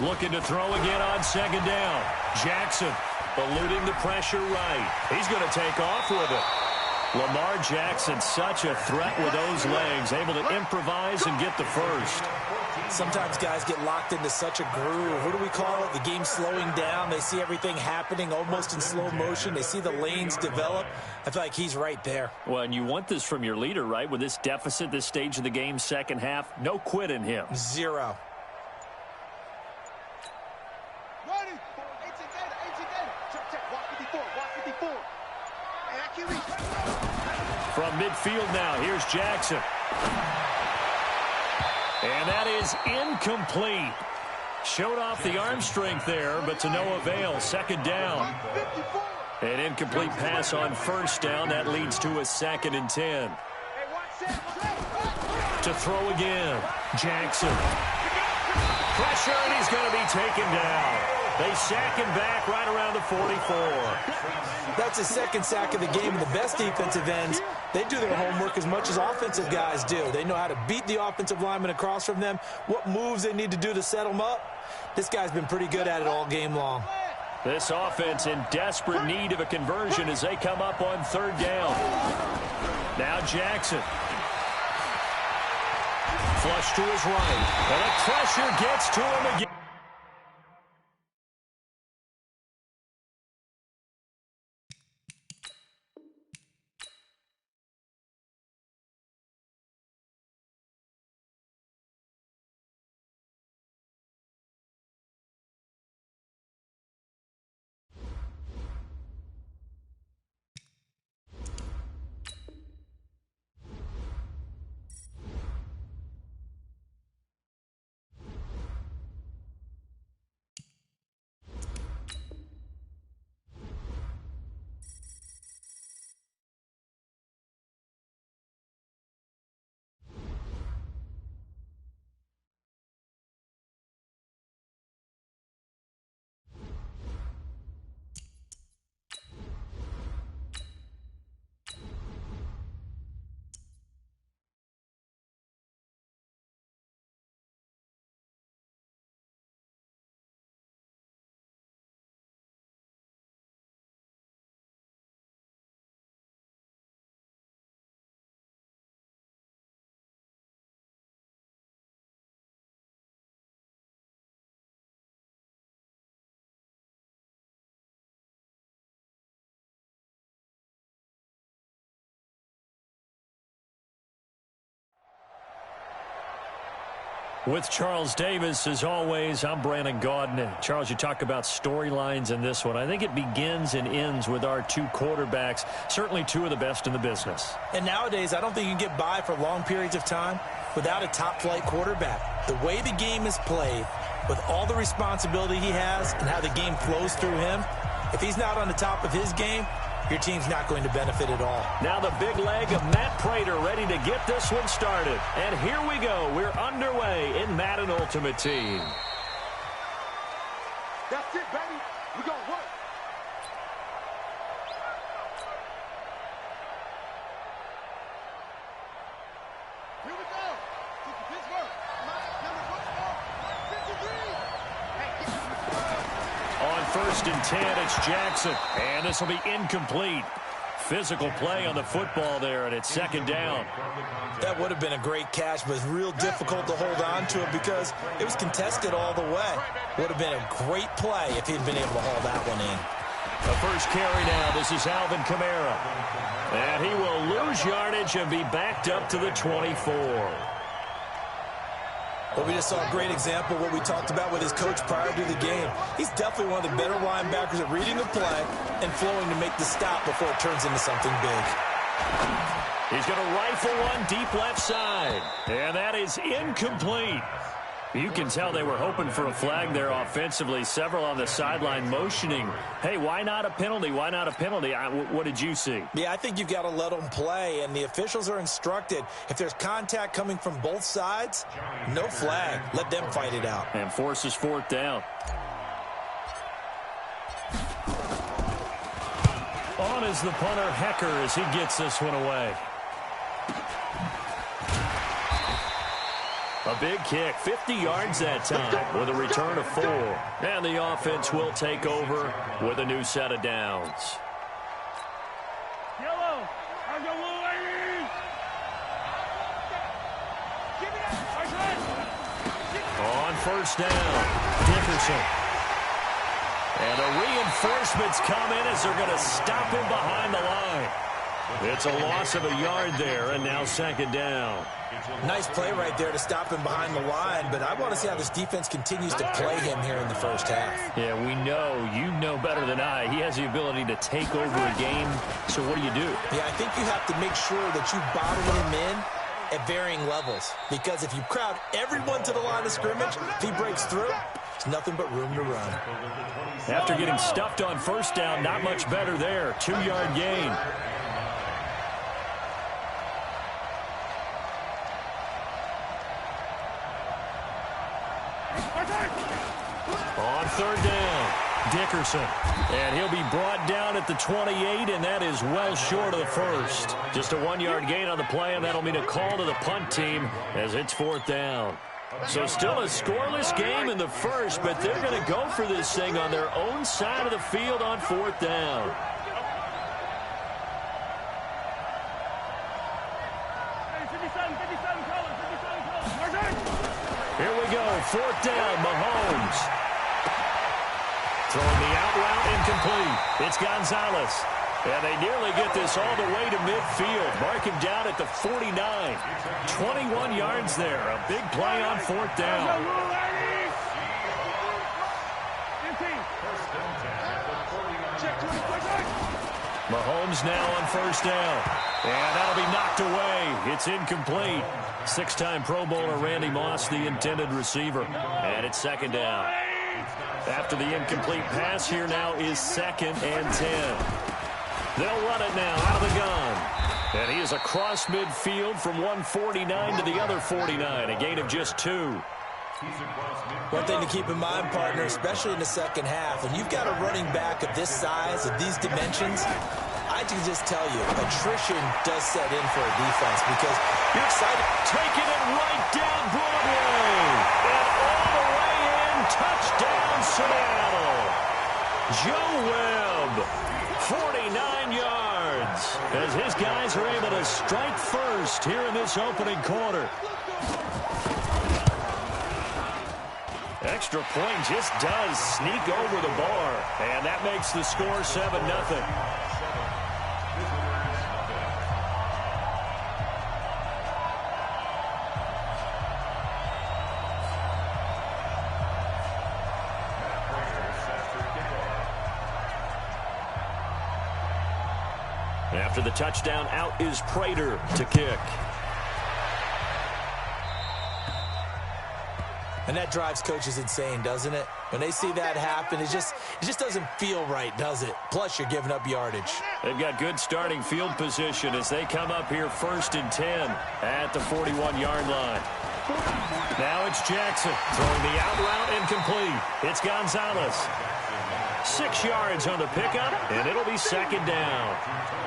Looking to throw again on second down. Jackson eluding the pressure right. He's going to take off with it. Lamar Jackson, such a threat with those legs, able to improvise and get the first. Sometimes guys get locked into such a groove. What do we call it? The game slowing down. They see everything happening almost in slow motion. They see the lanes develop. I feel like he's right there. Well, and you want this from your leader, right? With this deficit, this stage of the game, second half, no quit in him. 0. Ready. 18 data. Check. Watch 54. And From midfield now, here's Jackson. And that is incomplete. Showed off the arm strength there, but to no avail. Second down. An incomplete pass on first down. That leads to a 2nd and 10. To throw again. Jackson. Pressure, and he's going to be taken down. They sack him back right around the 44. That's his 2nd sack of the game. And the best defensive ends, they do their homework as much as offensive guys do. They know how to beat the offensive lineman across from them, what moves they need to do to set them up. This guy's been pretty good at it all game long. This offense in desperate need of a conversion as they come up on 3rd down. Now Jackson. Flush to his right. And the pressure gets to him again. With Charles Davis, as always, I'm Brandon Gaudin. Charles, you talk about storylines in this one. I think it begins and ends with our two quarterbacks, certainly two of the best in the business. And nowadays, I don't think you can get by for long periods of time without a top-flight quarterback. The way the game is played, with all the responsibility he has and how the game flows through him, if he's not on the top of his game, your team's not going to benefit at all. Now the big leg of Matt Prater ready to get this one started. And here we go. We're underway in Madden Ultimate Team. That's it, baby. We're going to work. Here we go. Pittsburgh. On 1st and 10, it's Jackson. And this will be incomplete. Physical play on the football there, and it's 2nd down. That would have been a great catch, but it's real difficult to hold on to it because it was contested all the way. Would have been a great play if he'd been able to haul that one in. The first carry now. This is Alvin Kamara. And he will lose yardage and be backed up to the 24. Well, we just saw a great example of what we talked about with his coach prior to the game. He's definitely one of the better linebackers at reading the play and flowing to make the stop before it turns into something big. He's going to rifle one deep left side. And that is incomplete. You can tell they were hoping for a flag there offensively. Several on the sideline motioning. Hey, why not a penalty? Why not a penalty? What did you see? Yeah, I think you've got to let them play, and the officials are instructed. If there's contact coming from both sides, no flag. Let them fight it out. And forces 4th down. On is the punter, Hecker, as he gets this one away. A big kick, 50 yards that time with a return of 4. And the offense will take over with a new set of downs. Yellow. How's your little lady? Give me that. On 1st down, Dickerson. And the reinforcements come in as they're going to stop him behind the line. It's a loss of a yard there, and now 2nd down. Nice play right there to stop him behind the line, but I want to see how this defense continues to play him here in the first half. Yeah, we know. You know better than I. He has the ability to take over a game, so what do you do? Yeah, I think you have to make sure that you bottle him in at varying levels, because if you crowd everyone to the line of scrimmage, if he breaks through, there's nothing but room to run. After getting stuffed on 1st down, not much better there. 2-yard gain. On 3rd down, Dickerson. And he'll be brought down at the 28, and that is well short of the first. Just a 1-yard gain on the play, and that'll mean a call to the punt team as it's 4th down. So still a scoreless game in the first, but they're going to go for this thing on their own side of the field on 4th down. fourth down, Mahomes. Throwing the out route incomplete. It's Gonzalez. And they nearly get this all the way to midfield. Mark him down at the 49. 21 yards there. A big play on fourth down. Mahomes now on first down. And that'll be knocked away. It's incomplete. Six-time Pro Bowler Randy Moss, the intended receiver. And it's second down. After the incomplete pass, here now is 2nd and 10. They'll run it now out of the gun. And he is across midfield from 149 to the other 49. A gain of just 2. One thing to keep in mind, partner, especially in the second half, when you've got a running back of this size, of these dimensions, I can just tell you, attrition does set in for a defense because you're excited. Taking it right down Broadway. And all the way in. Touchdown, Seattle. Joe Webb, 49 yards, as his guys are able to strike first here in this opening quarter. Extra point just does sneak over the bar, and that makes the score 7-0. After the touchdown, out is Prater to kick. And that drives coaches insane, doesn't it? When they see that happen, it just doesn't feel right, does it? Plus, you're giving up yardage. They've got good starting field position as they come up here 1st and 10 at the 41-yard line. Now it's Jackson throwing the out route incomplete. It's Gonzalez. 6 yards on the pickup, and it'll be second down.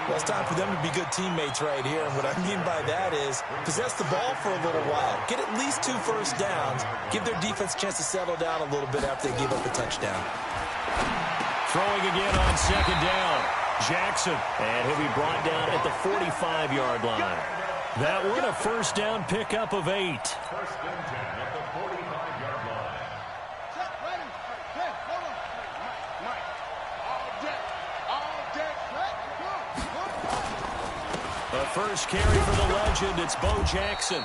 Well, it's time for them to be good teammates right here. And what I mean by that is possess the ball for a little while. Get at least 2 first downs. Give their defense a chance to settle down a little bit after they give up a touchdown. Throwing again on second down. Jackson, and he'll be brought down at the 45-yard line. That one a first down pickup of 8. First and 10 at the 45-yard line. The first carry for the legend, it's Bo Jackson.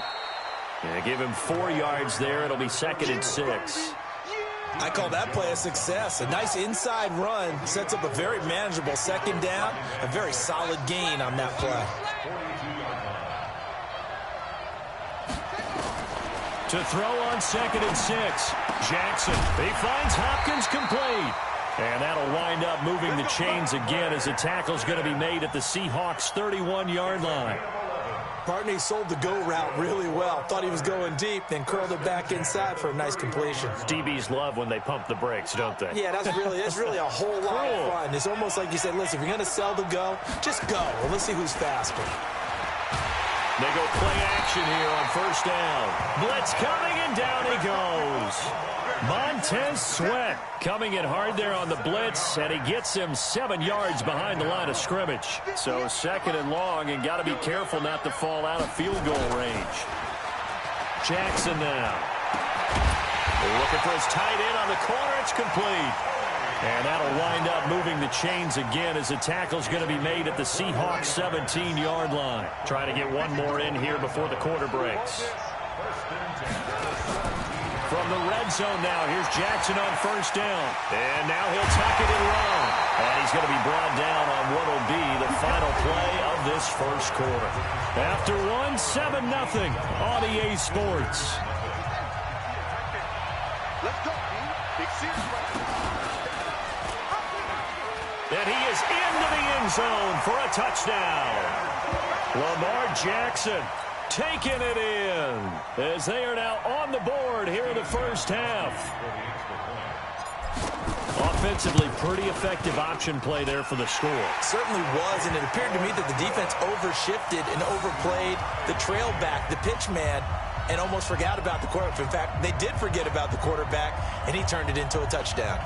Yeah, give him 4 yards there. It'll be 2nd and 6. I call that play a success. A nice inside run sets up a very manageable second down. A very solid gain on that play. To throw on 2nd and 6. Jackson, he finds Hopkins complete. And that'll wind up moving the chains again as a tackle's going to be made at the Seahawks' 31-yard line. Partney sold the go route really well. Thought he was going deep, then curled it back inside for a nice completion. DBs love when they pump the brakes, don't they? Yeah, that's really a whole lot of fun. It's almost like you said, listen, if you're going to sell the go, just go. Well, let's see who's faster. They go play action here on first down. Blitz coming, and down he goes. Montez Sweat coming in hard there on the blitz, and he gets him 7 yards behind the line of scrimmage. So 2nd and long, and got to be careful not to fall out of field goal range. Jackson now. Looking for his tight end on the corner. It's complete. And that'll wind up moving the chains again as the tackle's going to be made at the Seahawks' 17-yard line. Trying to get one more in here before the quarter breaks. From the red zone now, here's Jackson on first down. And now he'll tuck it and run. And he's going to be brought down on what will be the final play of this first quarter. After one, 7-0 on EA Sports. Let's go, team. Big series right. And he is into the end zone for a touchdown. Lamar Jackson taking it in as they are now on the board here in the first half. Offensively, pretty effective option play there for the score. Certainly was, and it appeared to me that the defense overshifted and overplayed the trail back, the pitch man, and almost forgot about the quarterback. In fact, they did forget about the quarterback, and he turned it into a touchdown.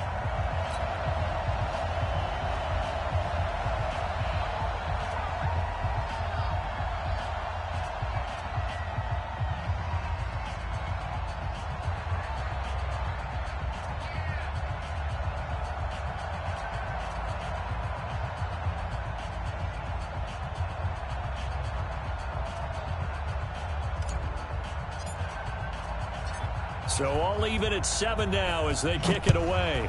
So all even at 7 now as they kick it away.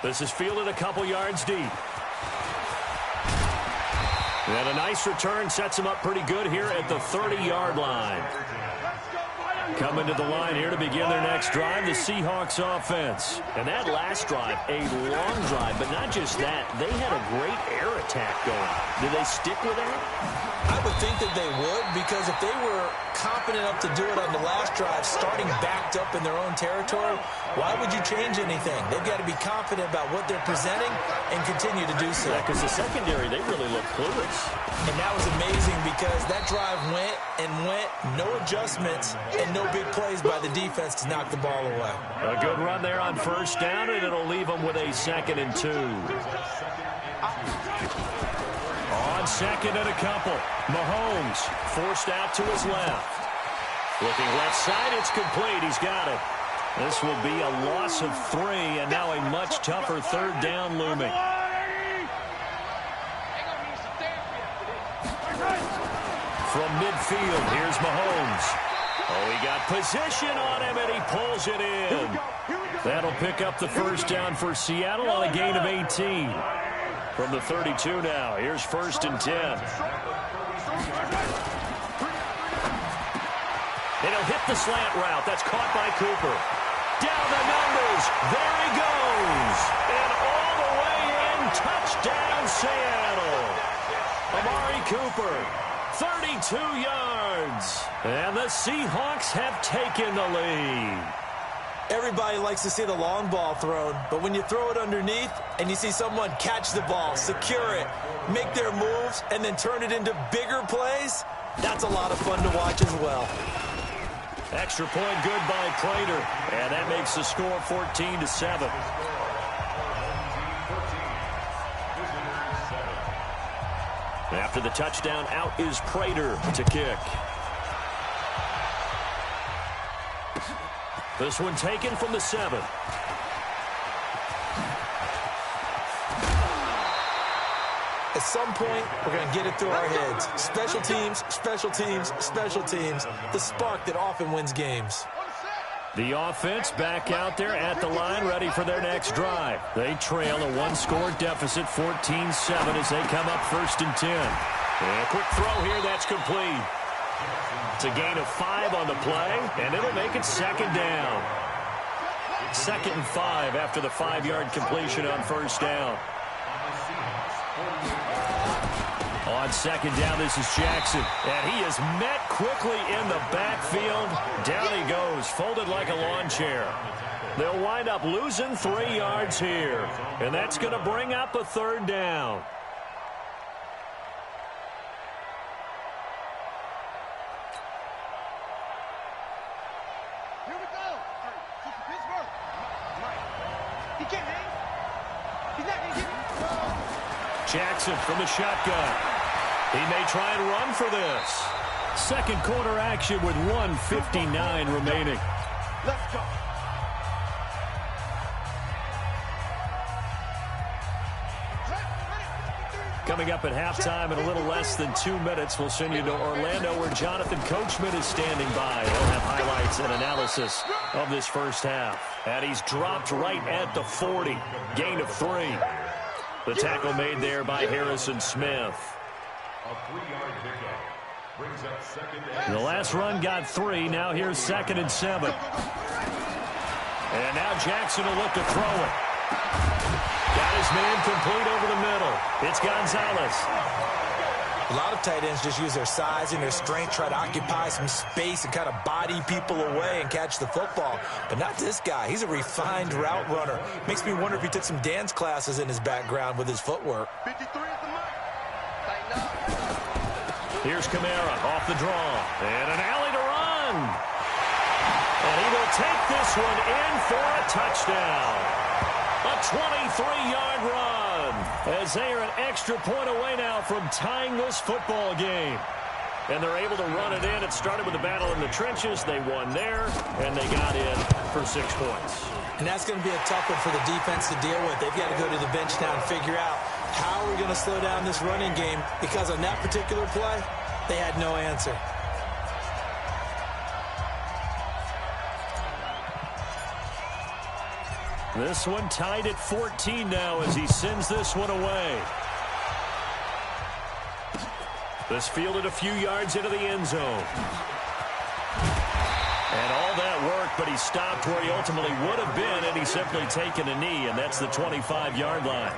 This is fielded a couple yards deep. And a nice return sets him up pretty good here at the 30-yard line. Coming to the line here to begin their next drive, the Seahawks offense. And that last drive, a long drive, but not just that. They had a great air attack going. Did they stick with that? I would think that they would, because if they were confident enough to do it on the last drive, starting backed up in their own territory, why would you change anything? They've got to be confident about what they're presenting and continue to do so. Yeah, because the secondary, they really look clueless. And that was amazing because that drive went and went, no adjustments, and no big plays by the defense to knock the ball away. A good run there on first down, and it'll leave them with a 2nd and 2. On 2nd and a couple. Mahomes forced out to his left. Looking left side, it's complete. He's got it. This will be a loss of 3, and now a much tougher 3rd down looming. From midfield, here's Mahomes. Oh, he got position on him, and he pulls it in. That'll pick up the first down for Seattle on a gain of 18. From the 32 now, here's 1st and 10. And he'll hit the slant route. That's caught by Cooper. Down the numbers. There he goes. And all the way in, touchdown Seattle. Amari Cooper, 32 yards. And the Seahawks have taken the lead. Everybody likes to see the long ball thrown, but when you throw it underneath and you see someone catch the ball, secure it, make their moves, and then turn it into bigger plays, that's a lot of fun to watch as well. Extra point good by Prater, and that makes the score 14-7. After the touchdown, out is Prater to kick. This one taken from the 7. At some point, we're going to get it through our heads. Special teams, special teams, special teams. The spark that often wins games. The offense back out there at the line, ready for their next drive. They trail a 1-score deficit, 14-7, as they come up 1st and 10. And a quick throw here, that's complete. It's a gain of 5 on the play, and it'll make it 2nd down. 2nd and 5 after the 5-yard completion on 1st down. On 2nd down, this is Jackson, and he is met quickly in the backfield. Down he goes, folded like a lawn chair. They'll wind up losing 3 yards here, and that's going to bring up a 3rd down. Here we go. Pittsburgh. He can't hang. He's not going to get it. Jackson from the shotgun. He may try and run for this. 2nd quarter action with 1:59 remaining. Let's go. Coming up at halftime in a little less than 2 minutes, we'll send you to Orlando where Jonathan Coachman is standing by. He'll have highlights and analysis of this first half. And he's dropped right at the 40. Gain of 3. The tackle made there by Harrison Smith. A 3-yard pickup brings up 2nd and The last run got 3. Now here's 2nd and 7. And now Jackson will look to throw it. Got his man complete over the middle. It's Gonzalez. A lot of tight ends just use their size and their strength, try to occupy some space and kind of body people away and catch the football. But not this guy. He's a refined route runner. Makes me wonder if he took some dance classes in his background with his footwork. 53 at the mark. Tighten up. Here's Kamara off the draw. And an alley to run. And he will take this one in for a touchdown. A 23-yard run. As they are an extra point away now from tying this football game. And they're able to run it in. It started with a battle in the trenches. They won there, and they got in for 6 points. And that's going to be a tough one for the defense to deal with. They've got to go to the bench now and figure out how are we going to slow down this running game, because on that particular play, they had no answer. This one tied at 14 now as he sends this one away. This fielded a few yards into the end zone. And all that work, but he stopped where he ultimately would have been, and he's simply taken a knee, and that's the 25-yard line.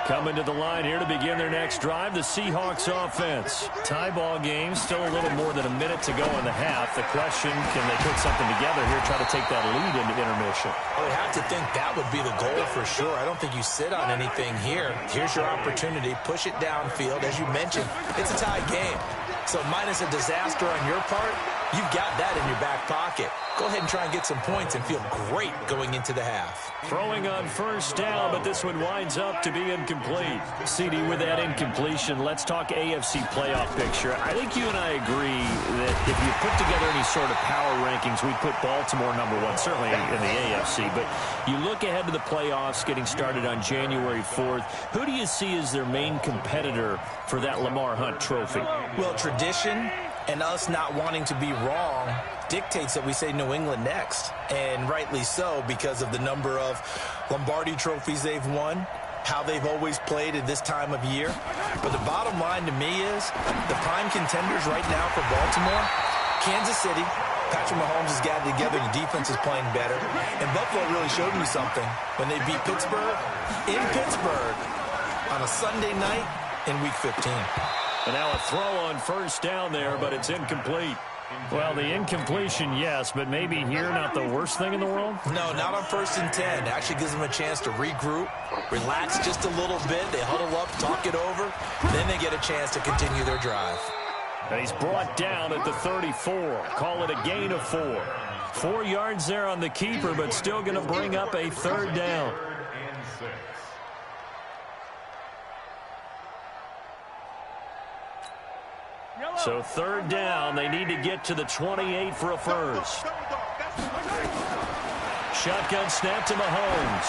Coming to the line here to begin their next drive, the Seahawks offense. Tie ball game, still a little more than a minute to go in the half. The question, can they put something together here, try to take that lead into intermission? I would have to think that would be the goal for sure. I don't think you sit on anything here. Here's your opportunity. Push it downfield. As you mentioned, it's a tie game. So minus a disaster on your part, you've got that in your back pocket. Go ahead and try and get some points and feel great going into the half. Throwing on first down, but this one winds up to be incomplete. CD, with that incompletion, let's talk AFC playoff picture. I think you and I agree that if you put together any sort of power rankings, we'd put Baltimore #1, certainly in the AFC. But you look ahead to the playoffs getting started on January 4th. Who do you see as their main competitor for that Lamar Hunt trophy? Well, tradition and us not wanting to be wrong dictates that we say New England next. And rightly so, because of the number of Lombardi trophies they've won, how they've always played at this time of year. But the bottom line to me is the prime contenders right now for Baltimore, Kansas City. Patrick Mahomes has got it together. The defense is playing better. And Buffalo really showed me something when they beat Pittsburgh in Pittsburgh on a Sunday night in Week 15. And now a throw on first down there, but it's incomplete. Well, the incompletion, yes, but maybe here not the worst thing in the world? No, not on 1st and 10. It actually gives them a chance to regroup, relax just a little bit. They huddle up, talk it over. Then they get a chance to continue their drive. And he's brought down at the 34. Call it a gain of 4. 4 yards there on the keeper, but still going to bring up a 3rd down. So 3rd down, they need to get to the 28 for a first. Shotgun snap to Mahomes.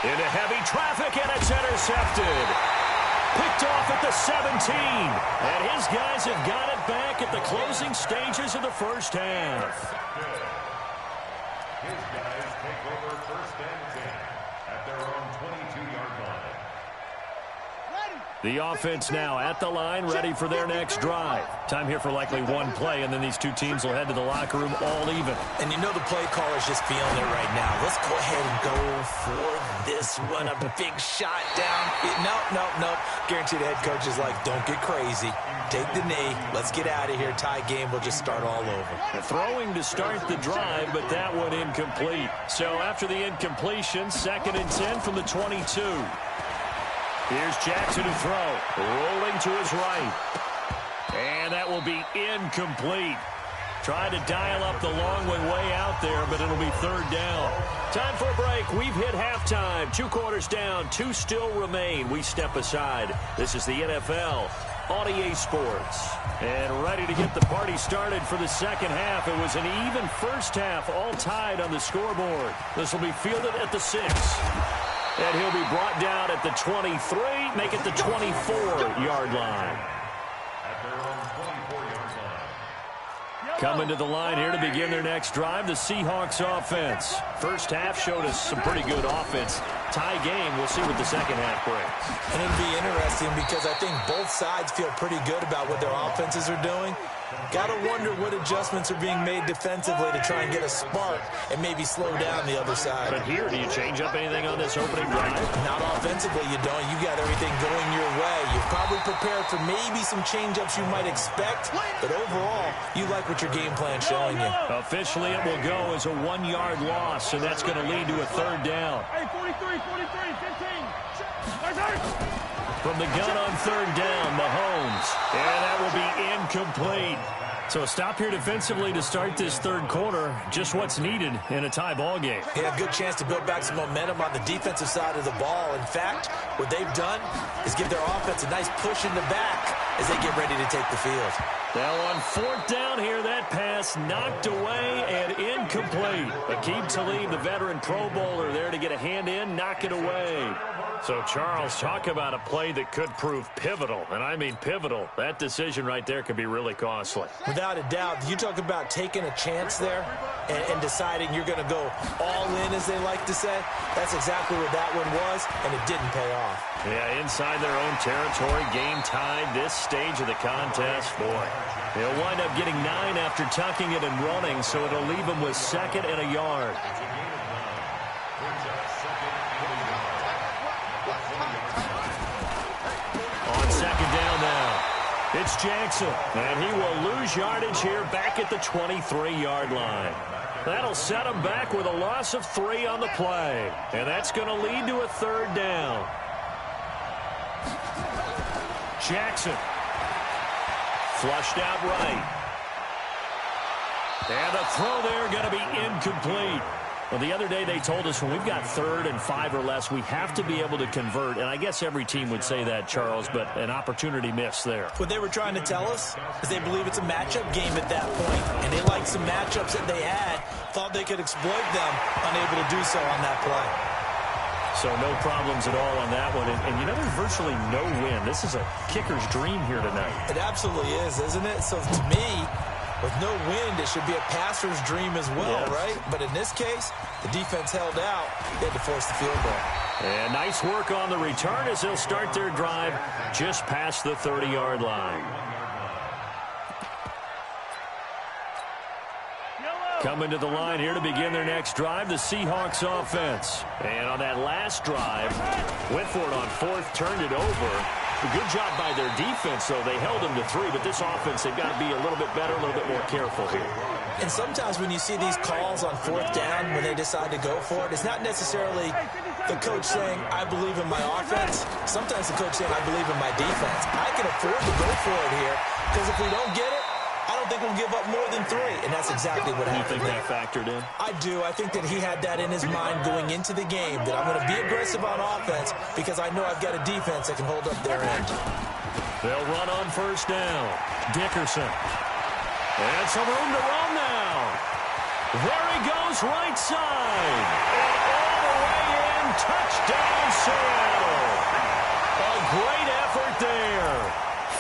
Into heavy traffic, and it's intercepted. Picked off at the 17. And his guys have got it back at the closing stages of the first half. His guys take over 1st and 10 at their own 22-yard line. The offense now at the line, ready for their next drive. Time here for likely one play, and then these two teams will head to the locker room all even. And you know the play caller's just feeling it right now. Let's go ahead and go for this one. A big shot down. Nope. Guaranteed the head coach is like, don't get crazy. Take the knee. Let's get out of here. Tie game. We'll just start all over. Throwing to start the drive, but that one incomplete. So after the incompletion, 2nd and 10 from the 22. Here's Jackson to throw. Rolling to his right. And that will be incomplete. Trying to dial up the long way out there, but it'll be 3rd down. Time for a break. We've hit halftime. 2 quarters down. 2 still remain. We step aside. This is the NFL on EA Sports. And ready to get the party started for the second half. It was an even first half, all tied on the scoreboard. This will be fielded at the 6. And he'll be brought down at the 23, make it the 24-yard line. At their own 24-yard line. Coming to the line here to begin their next drive, the Seahawks offense. First half showed us some pretty good offense. Tie game, we'll see what the second half brings. And it'll be interesting because I think both sides feel pretty good about what their offenses are doing. Got to wonder what adjustments are being made defensively to try and get a spark and maybe slow down the other side. But here, do you change up anything on this opening drive? Not offensively, you don't. You got everything going your way. You're probably prepared for maybe some change-ups you might expect, but overall, you like what your game plan's showing you. Officially, it will go as a 1-yard loss, and that's going to lead to a 3rd down. Hey, 43, 15. From the gun on 3rd down, Mahomes. And that will be incomplete. So a stop here defensively to start this 3rd quarter. Just what's needed in a tie ball game. Yeah, good chance to build back some momentum on the defensive side of the ball. In fact, what they've done is give their offense a nice push in the back as they get ready to take the field. Now on 4th down here, that pass knocked away and incomplete. Aqib Talib, the veteran Pro Bowler, there to get a hand in, knock it away. So, Charles, talk about a play that could prove pivotal, and I mean pivotal. That decision right there could be really costly. Without a doubt, you talk about taking a chance there and deciding you're going to go all in, as they like to say. That's exactly what that one was, and it didn't pay off. Yeah, inside their own territory, game tied, this stage of the contest, boy. They'll wind up getting 9 after tucking it and running, so it'll leave them with 2nd and a yard. On 2nd down now, it's Jackson, and he will lose yardage here back at the 23-yard line. That'll set him back with a loss of 3 on the play, and that's going to lead to a 3rd down. Jackson. Flushed out right. And the throw there going to be incomplete. Well, the other day they told us when we've got 3rd and 5 or less, we have to be able to convert. And I guess every team would say that, Charles, but an opportunity missed there. What they were trying to tell us is they believe it's a matchup game at that point. And they liked some matchups that they had, thought they could exploit them, unable to do so on that play. So no problems at all on that one. And you know, there's virtually no win. This is a kicker's dream here tonight. It absolutely is, isn't it? So to me, with no wind, it should be a passer's dream as well, yes. Right? But in this case, the defense held out. They had to force the field goal. And nice work on the return as they'll start their drive just past the 30-yard line. Coming to the line here to begin their next drive, the Seahawks offense. And on that last drive, went for it on 4th, turned it over. A good job by their defense, though. They held them to 3, but this offense, they've got to be a little bit better, a little bit more careful here. And sometimes when you see these calls on 4th down, when they decide to go for it, it's not necessarily the coach saying, I believe in my offense. Sometimes the coach saying, I believe in my defense. I can afford to go for it here, because if we don't get it, I don't think we'll give up more than 3, and that's exactly what happened. You think that factored in? I do. I think that he had that in his mind going into the game, that I'm going to be aggressive on offense because I know I've got a defense that can hold up their end. They'll run on 1st down. Dickerson. And some room to run now. There he goes, right side. And all the way in, touchdown Seattle. A great effort there.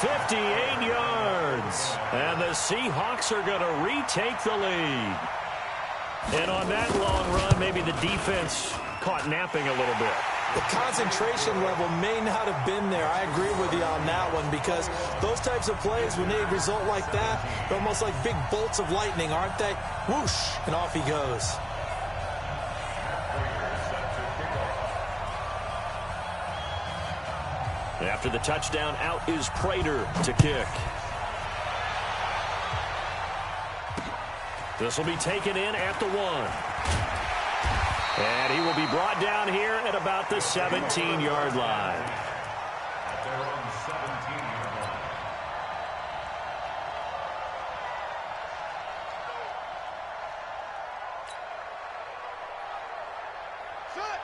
58 yards. And the Seahawks are going to retake the lead. And on that long run, maybe the defense caught napping a little bit. The concentration level may not have been there. I agree with you on that one, because those types of plays, when they result like that, they're almost like big bolts of lightning, aren't they? Whoosh, and off he goes. After the touchdown, out is Prater to kick. This will be taken in at the 1. And he will be brought down here at about the 17-yard line. At their own 17-yard line.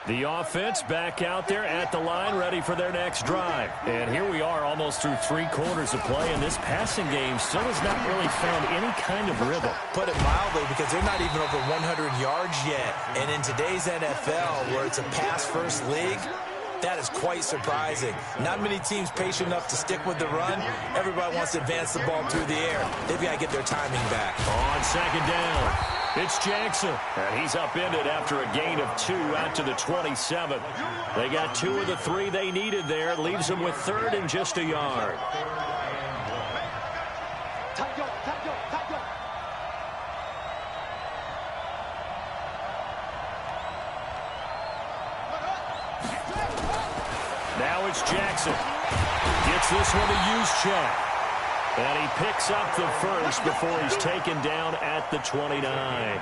The offense back out there at the line, ready for their next drive. And here we are almost through 3 quarters of play, and this passing game still has not really found any kind of rhythm. Put it mildly, because they're not even over 100 yards yet. And in today's NFL, where it's a pass-first league, that is quite surprising. Not many teams patient enough to stick with the run. Everybody wants to advance the ball through the air. They've got to get their timing back. On 2nd down, it's Jackson. And he's upended after a gain of 2 out to the 27. They got 2 of the 3 they needed there. Leaves them with 3rd and just a yard. Now it's Jackson. Gets this one to use check. And he picks up the first before he's taken down at the 29.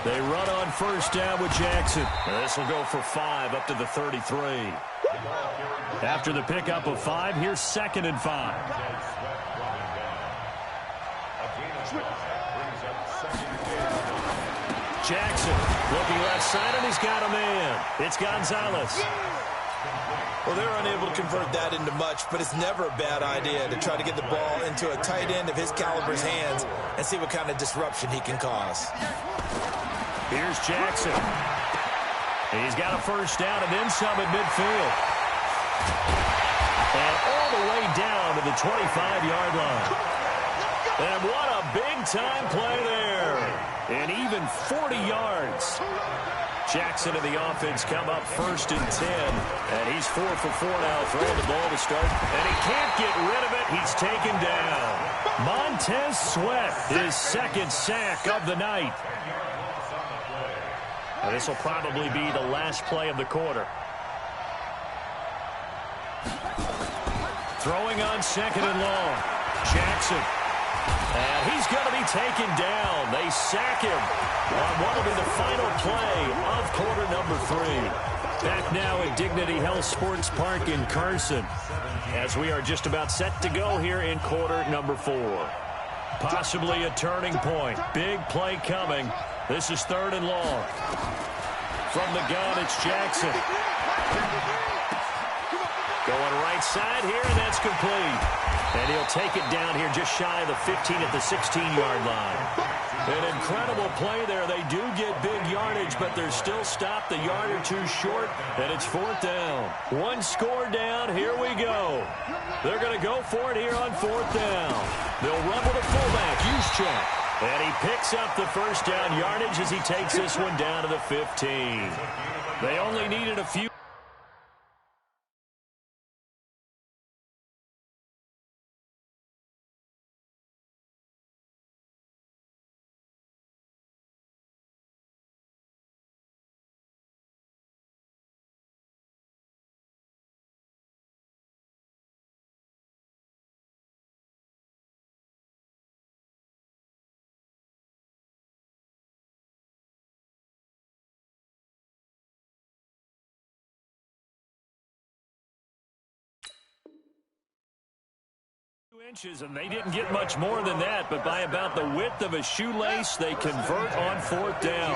They run on 1st down with Jackson. And this will go for 5 up to the 33. After the pickup of 5, here's 2nd and 5. Jackson looking left side, and he's got a man. It's Gonzalez. Well, they were unable to convert that into much, but it's never a bad idea to try to get the ball into a tight end of his caliber's hands and see what kind of disruption he can cause. Here's Jackson. He's got a first down and then some at midfield. And all the way down to the 25-yard line. And what a big-time play there. And even 40 yards. Jackson and the offense come up first and 10. And he's 4 for 4 now, throwing the ball to start. And he can't get rid of it. He's taken down. Montez Sweat, his second sack of the night. And this will probably be the last play of the quarter. Throwing on second and long. Jackson. And he's going to be taken down. They sack him on what will be the final play of quarter number 3. Back now at Dignity Health Sports Park in Carson, as we are just about set to go here in quarter number 4. Possibly a turning point. Big play coming. This is third and long. From the gun, it's Jackson. Going right side here, and that's complete. And he'll take it down here just shy of the 15 at the 16-yard line. An incredible play there. They do get big yardage, but they're still stopped a yard or two short, and it's fourth down. One score down. Here we go. They're going to go for it here on fourth down. They'll run with a fullback, Juszczyk. And he picks up the first down yardage as he takes this one down to the 15. They only needed a few. Inches, and they didn't get much more than that, but by about the width of a shoelace, they convert on fourth down.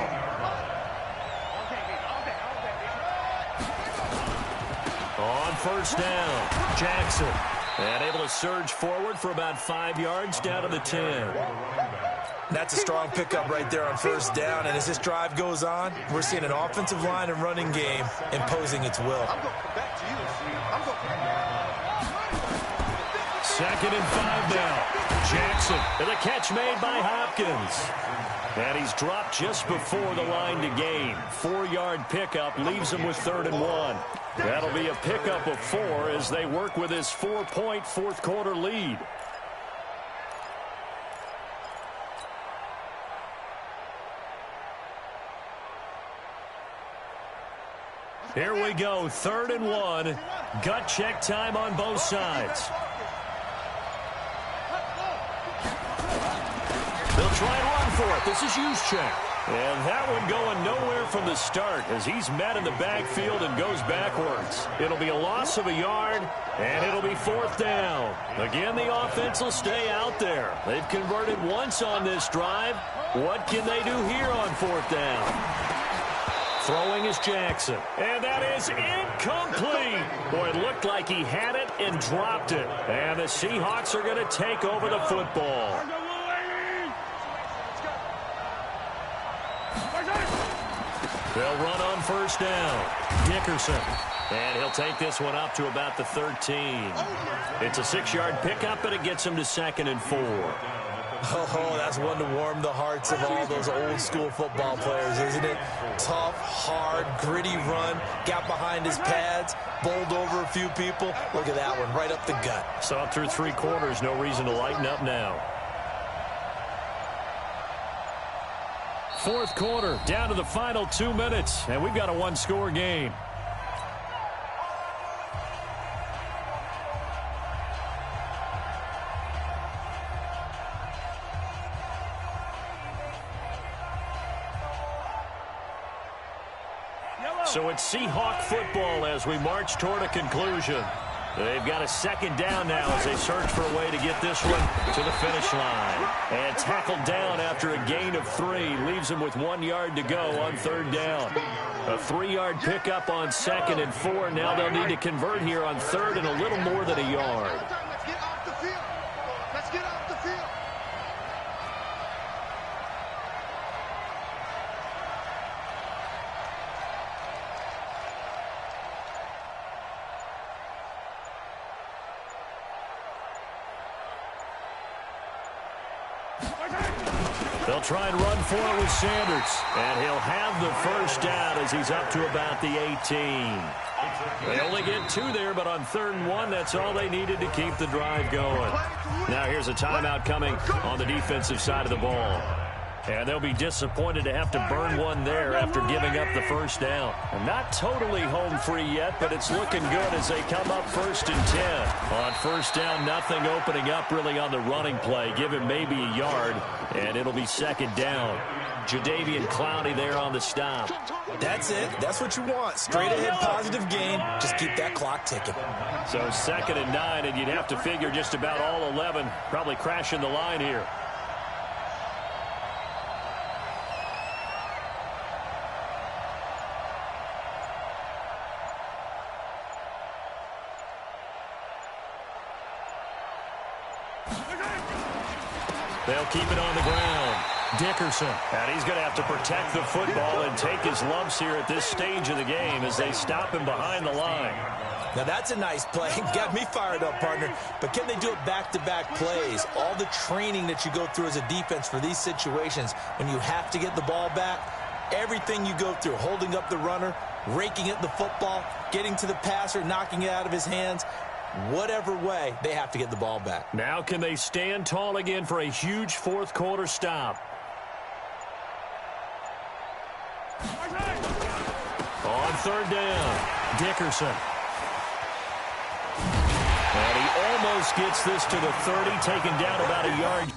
On first down, Jackson, and able to surge forward for about 5 yards down to the 10. That's a strong pickup right there on first down, and as this drive goes on, we're seeing an offensive line and running game imposing its will. Second and 5 now. Jackson, and the catch made by Hopkins. And he's dropped just before the line to gain. 4-yard pickup leaves him with third and 1. That'll be a pickup of 4 as they work with his 4-point fourth quarter lead. Here we go, third and 1. Gut check time on both sides. They'll try and run for it. This is Juszczyk. And that one going nowhere from the start as he's met in the backfield and goes backwards. It'll be a loss of a yard, and it'll be fourth down. Again, the offense will stay out there. They've converted once on this drive. What can they do here on fourth down? Throwing is Jackson. And that is incomplete. Boy, it looked like he had it and dropped it. And the Seahawks are going to take over the football. They'll run on first down. Dickerson. And he'll take this one up to about the 13. It's a 6-yard pickup, and it gets him to second and 4. Oh, that's one to warm the hearts of all those old-school football players, isn't it? Tough, hard, gritty run. Got behind his pads, bowled over a few people. Look at that one, right up the gut. Saw through 3 quarters, no reason to lighten up now. Fourth quarter, down to the final 2 minutes, and we've got a one-score game. So it's Seahawk football as we march toward a conclusion. They've got a second down now as they search for a way to get this one to the finish line. And tackled down after a gain of 3. Leaves them with 1 yard to go on third down. A 3-yard pickup on 2nd and 4. Now they'll need to convert here on 3rd and a little more than a yard. Let's get off the field. Let's get off the field. They'll try and run for it with Sanders. And he'll have the first down as he's up to about the 18. They only get 2 there, but on 3rd and 1, that's all they needed to keep the drive going. Now here's a timeout coming on the defensive side of the ball. And they'll be disappointed to have to burn one there after giving up the first down. Not totally home free yet, but it's looking good as they come up 1st and 10. On first down, nothing opening up really on the running play. Give him maybe a yard, and it'll be 2nd down. Jadeveon Clowney there on the stop. That's it. That's what you want. Straight ahead positive gain. Just keep that clock ticking. So 2nd and 9, and you'd have to figure just about all 11 probably crashing the line here. They'll keep it on the ground. Dickerson. And he's going to have to protect the football and take his lumps here at this stage of the game as they stop him behind the line. Now that's a nice play. Got me fired up, partner. But can they do it back-to-back plays? All the training that you go through as a defense for these situations, when you have to get the ball back, everything you go through, holding up the runner, raking at the football, getting to the passer, knocking it out of his hands, whatever way, they have to get the ball back. Now can they stand tall again for a huge fourth quarter stop? On 3rd down, Dickerson. And he almost gets this to the 30, taken down about a yard.